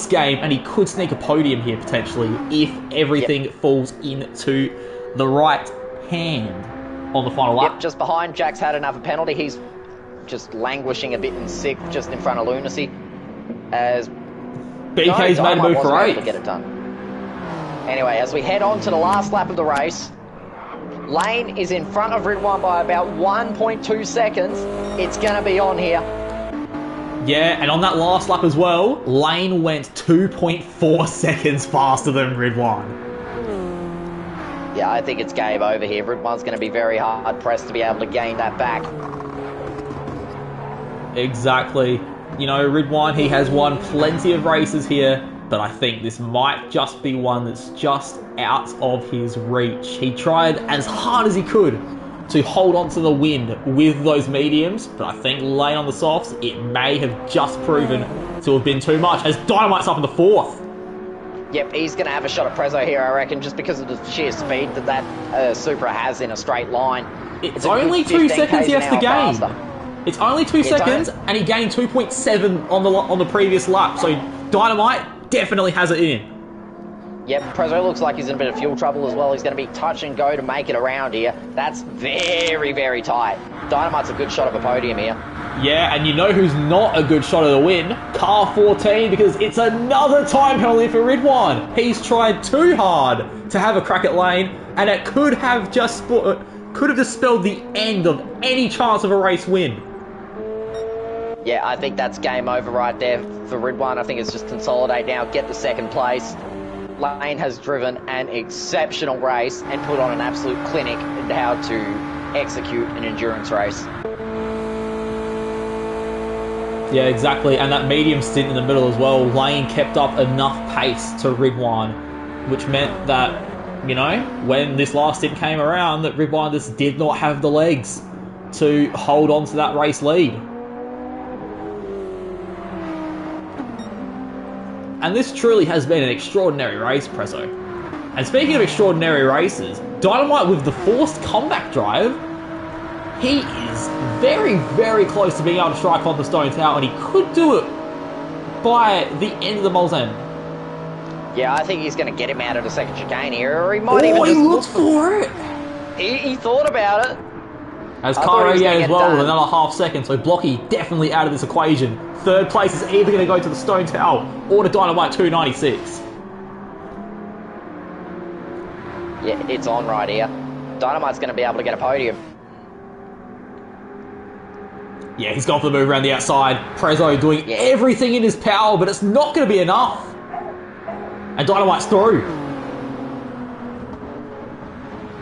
game, and he could sneak a podium here potentially if everything falls into the right hand on the final lap. Yep, just behind. Jack's had another penalty. He's just languishing a bit in 6th, just in front of Lunacy. As BK's made a move for 8th. To get it done. Anyway, as we head on to the last lap of the race, Lane is in front of Ridwan by about 1.2 seconds. It's going to be on here. Yeah, and on that last lap as well, Lane went 2.4 seconds faster than Ridwan. Yeah, I think it's game over here. Ridwan's going to be very hard pressed to be able to gain that back. Exactly. You know, Ridwan, he has won plenty of races here, but I think this might just be one that's just out of his reach. He tried as hard as he could to hold on to the win with those mediums, but I think Lane on the softs, it may have just proven to have been too much, as Dynamite's up in the 4th. Yep, he's going to have a shot at Prezzo here, I reckon, just because of the sheer speed that Supra has in a straight line. It's only 2 seconds he has to gain. It's only 2 seconds, and he gained 2.7 on the previous lap, so Dynamite definitely has it in. Yep, Prezzo looks like he's in a bit of fuel trouble as well. He's going to be touch and go to make it around here. That's very, very tight. Dynamite's a good shot of a podium here. Yeah, and you know who's not a good shot of the win? Car 14, because it's another time penalty for Ridwan. He's tried too hard to have a crack at Lane, and it could have just spelled the end of any chance of a race win. Yeah, I think that's game over right there for Ridwan. I think it's just consolidate now, get the 2nd place. Lane has driven an exceptional race and put on an absolute clinic in how to execute an endurance race. Yeah, exactly. And that medium stint in the middle as well, Lane kept up enough pace to Ridwan, which meant that, you know, when this last stint came around, that Ridwan just did not have the legs to hold on to that race lead. And this truly has been an extraordinary race, Prezzo. And speaking of extraordinary races, Dynamite with the forced comeback drive, he is very, very close to being able to strike on the stone tower, and he could do it by the end of the Mole's End. Yeah, I think he's going to get him out of the second chicane here, or he might even just look for it. He thought about it. As Kyrie as well with another half second, so Blocky definitely out of this equation. Third place is either going to go to the Stone Tower or to Dynamite 296. Yeah, it's on right here. Dynamite's going to be able to get a podium. Yeah, he's gone for the move around the outside. Prezzo doing everything in his power, but it's not going to be enough. And Dynamite's through.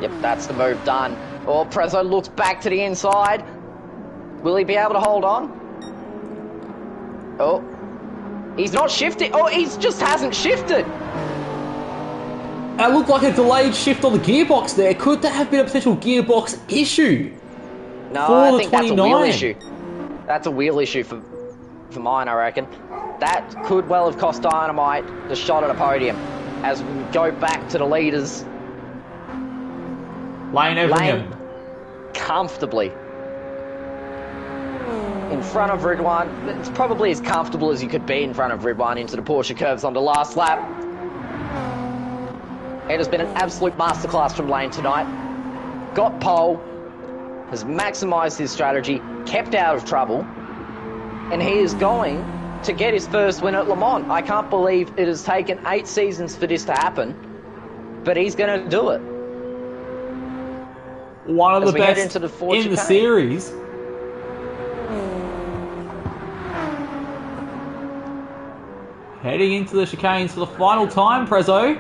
Yep, that's the move done. Oh, Prezzo looks back to the inside. Will he be able to hold on? Oh, he's not shifting. Oh, he just hasn't shifted. It looked like a delayed shift on the gearbox there. Could there have been a potential gearbox issue? No, I think that's a wheel issue. That's a wheel issue for mine, I reckon. That could well have cost Dynamite the shot at a podium. As we go back to the leaders. Lane Everingham. Comfortably in front of Ridwan. It's probably as comfortable as you could be in front of Ridwan into the Porsche curves on the last lap. It has been an absolute masterclass from Lane tonight. Got pole, has maximised his strategy, kept out of trouble, and he is going to get his first win at Le Mans. I can't believe it has taken 8 seasons for this to happen, but he's going to do it. One of the best in the series. Heading into the chicanes for the final time, Prezzo.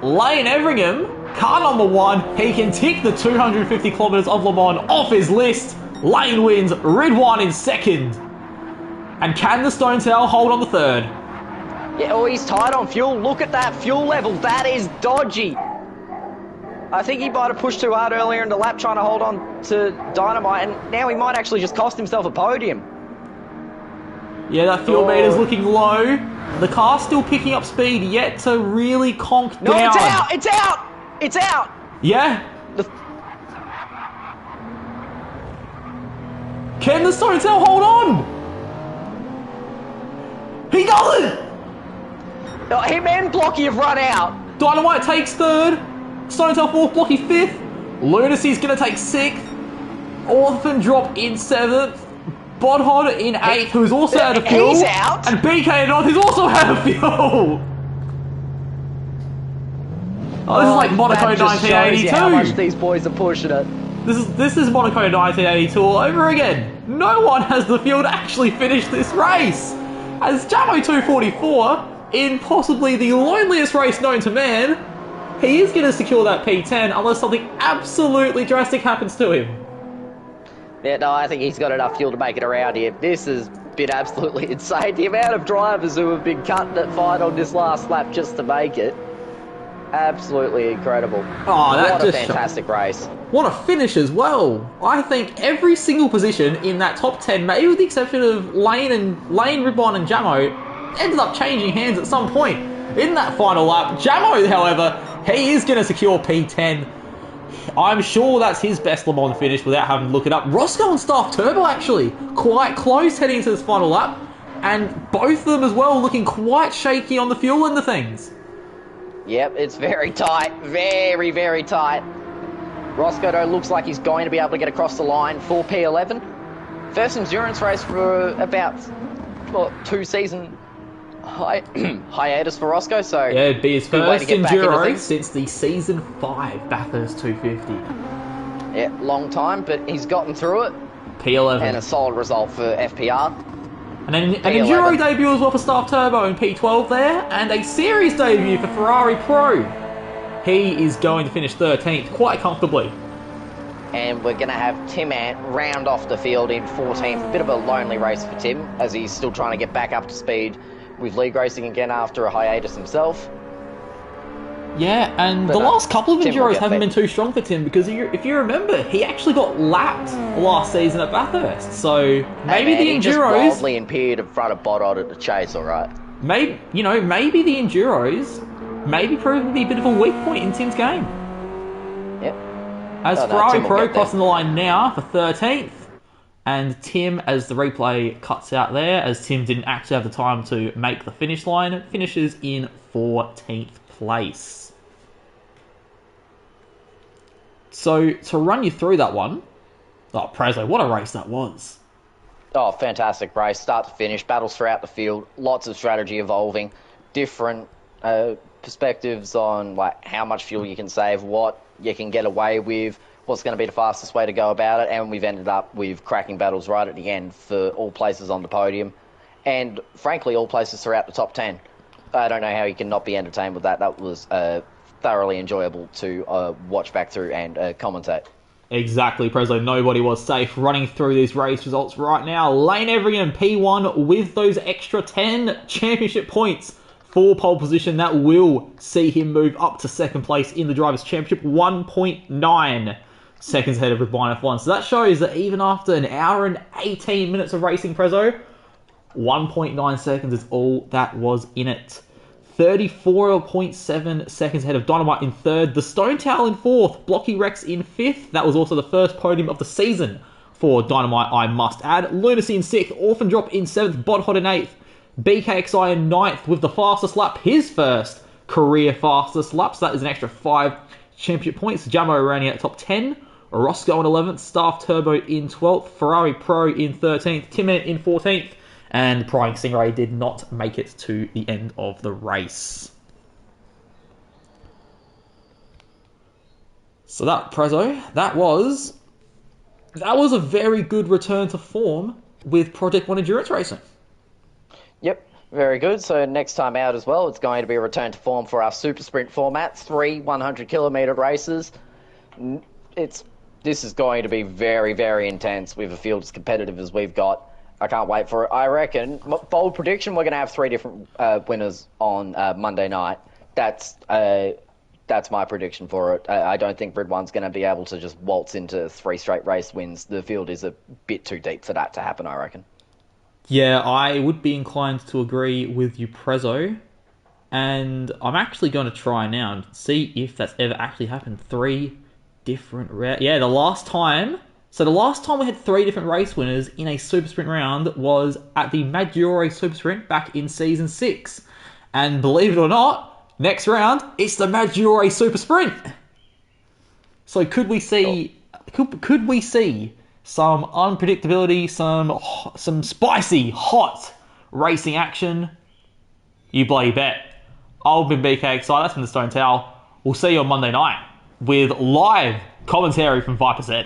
Lane Everingham, car number 1. He can tick the 250 kilometres of Le Mans off his list. Lane wins, Ridwan in second. And can the Stone Tower hold on the third? Yeah, oh, he's tight on fuel. Look at that fuel level. That is dodgy. I think he might have pushed too hard earlier in the lap trying to hold on to Dynamite, and now he might actually just cost himself a podium. Yeah, that fuel meter's looking low. The car's still picking up speed, yet to really conk down. No, it's out! It's out! It's out! Yeah? Can the Stone Tower hold on? He doesn't! Oh, him and Blocky have run out. Dynamite takes third. Stone Tower 4th, Blocky 5th. Lunacy's going to take 6th. Orphan drop in 7th. Bodhod in 8th, who's also out of fuel. He's out. And BK in 9th, who's also out of fuel. Oh, this is like Monaco 1982. How much these boys are pushing it. This is Monaco 1982 all over again. No one has the fuel to actually finish this race. As Jamo 244, in possibly the loneliest race known to man, he is going to secure that P10 unless something absolutely drastic happens to him. Yeah, no, I think he's got enough fuel to make it around here. This has been absolutely insane. The amount of drivers who have been cutting it fine on this last lap just to make it. Absolutely incredible. Oh, that what a fantastic race. What a finish as well. I think every single position in that top 10, maybe with the exception of Lane, Ridwan and Jamo, ended up changing hands at some point in that final lap. Jamo, however, he is going to secure P10. I'm sure that's his best Le Mans finish without having to look it up. Roscoe and Staff Turbo, actually, quite close heading into this final lap. And both of them as well looking quite shaky on the fuel end of things. Yep, it's very tight. Very, very tight. Roscoe, though, looks like he's going to be able to get across the line for P11. First endurance race for about, 2 season hiatus for Roscoe, so... Yeah, it'd be his first enduro since the Season 5 Bathurst 250. Yeah, long time, but he's gotten through it. P11. And a solid result for FPR. And then an enduro debut as well for Staff Turbo in P12 there, and a series debut for Ferrari Pro. He is going to finish 13th quite comfortably. and we're going to have Tim Ant round off the field in 14th. A bit of a lonely race for Tim, as he's still trying to get back up to speed with league racing again after a hiatus himself. Yeah, and But the last couple of Tim will Enduros get haven't there. been too strong for Tim, because if you remember, he actually got lapped last season at Bathurst. So maybe the He just Enduros, wildly impaired in front of Bodod at the chase, alright? maybe the Enduros maybe proving to be a bit of a weak point in Tim's game. Yep. As No, Ferrari Tim will Pro get there. crossing the line now for 13th, and Tim, as the replay cuts out there, as Tim didn't actually have the time to make the finish line, finishes in 14th place. So, to run you through that one, oh, Prezzo, what a race that was. Oh, fantastic race, start to finish, battles throughout the field, lots of strategy evolving, different perspectives on like how much fuel you can save, what you can get away with, what's going to be the fastest way to go about it, and we've ended up with cracking battles right at the end for all places on the podium, and frankly, all places throughout the top 10. I don't know how you can not be entertained with that. That was thoroughly enjoyable to watch back through and commentate. Exactly, Prezzo. Nobody was safe. Running through these race results right now. Lane Everingham P1 with those extra 10 championship points for pole position. That will see him move up to second place in the Drivers' Championship. 1.9 seconds ahead of Ridwan F1. So that shows that even after an hour and 18 minutes of racing, Prezzo, 1.9 seconds is all that was in it. 34.7 seconds ahead of Dynamite in third. The Stone Towel in fourth. Blocky Rex in fifth. That was also the first podium of the season for Dynamite, I must add. Lunacy in sixth. Orphan Drop in seventh. Bodhot in eighth. BKXI in ninth with the fastest lap. His first career fastest lap. So that is an extra 5 championship points. Jamo rounding out top 10. Roscoe in 11th. Staff Turbo in 12th. Ferrari Pro in 13th. Timon in 14th. And Prying Stingray did not make it to the end of the race. So that, Prezzo, that was a very good return to form with Project 1 Endurance Racing. Yep, very good. So next time out as well, it's going to be a return to form for our super sprint format. 3 100-kilometre races. This is going to be very, very intense with a field as competitive as we've got. I can't wait for it. I reckon, bold prediction, we're going to have 3 different winners on Monday night. That's my prediction for it. I don't think Ridwan's going to be able to just waltz into 3 straight race wins. The field is a bit too deep for that to happen, I reckon. Yeah, I would be inclined to agree with you, Prezzo. And I'm actually going to try now and see if that's ever actually happened. 3 different... Yeah, the last time we had 3 different race winners in a Super Sprint round was at the Maggiore Super Sprint back in Season 6. And believe it or not, next round, it's the Maggiore Super Sprint. So could we see some unpredictability, some spicy, hot racing action? You bloody bet. I've been BKXI, that's been the Stone Towel. We'll see you on Monday night with live commentary from Viper Z.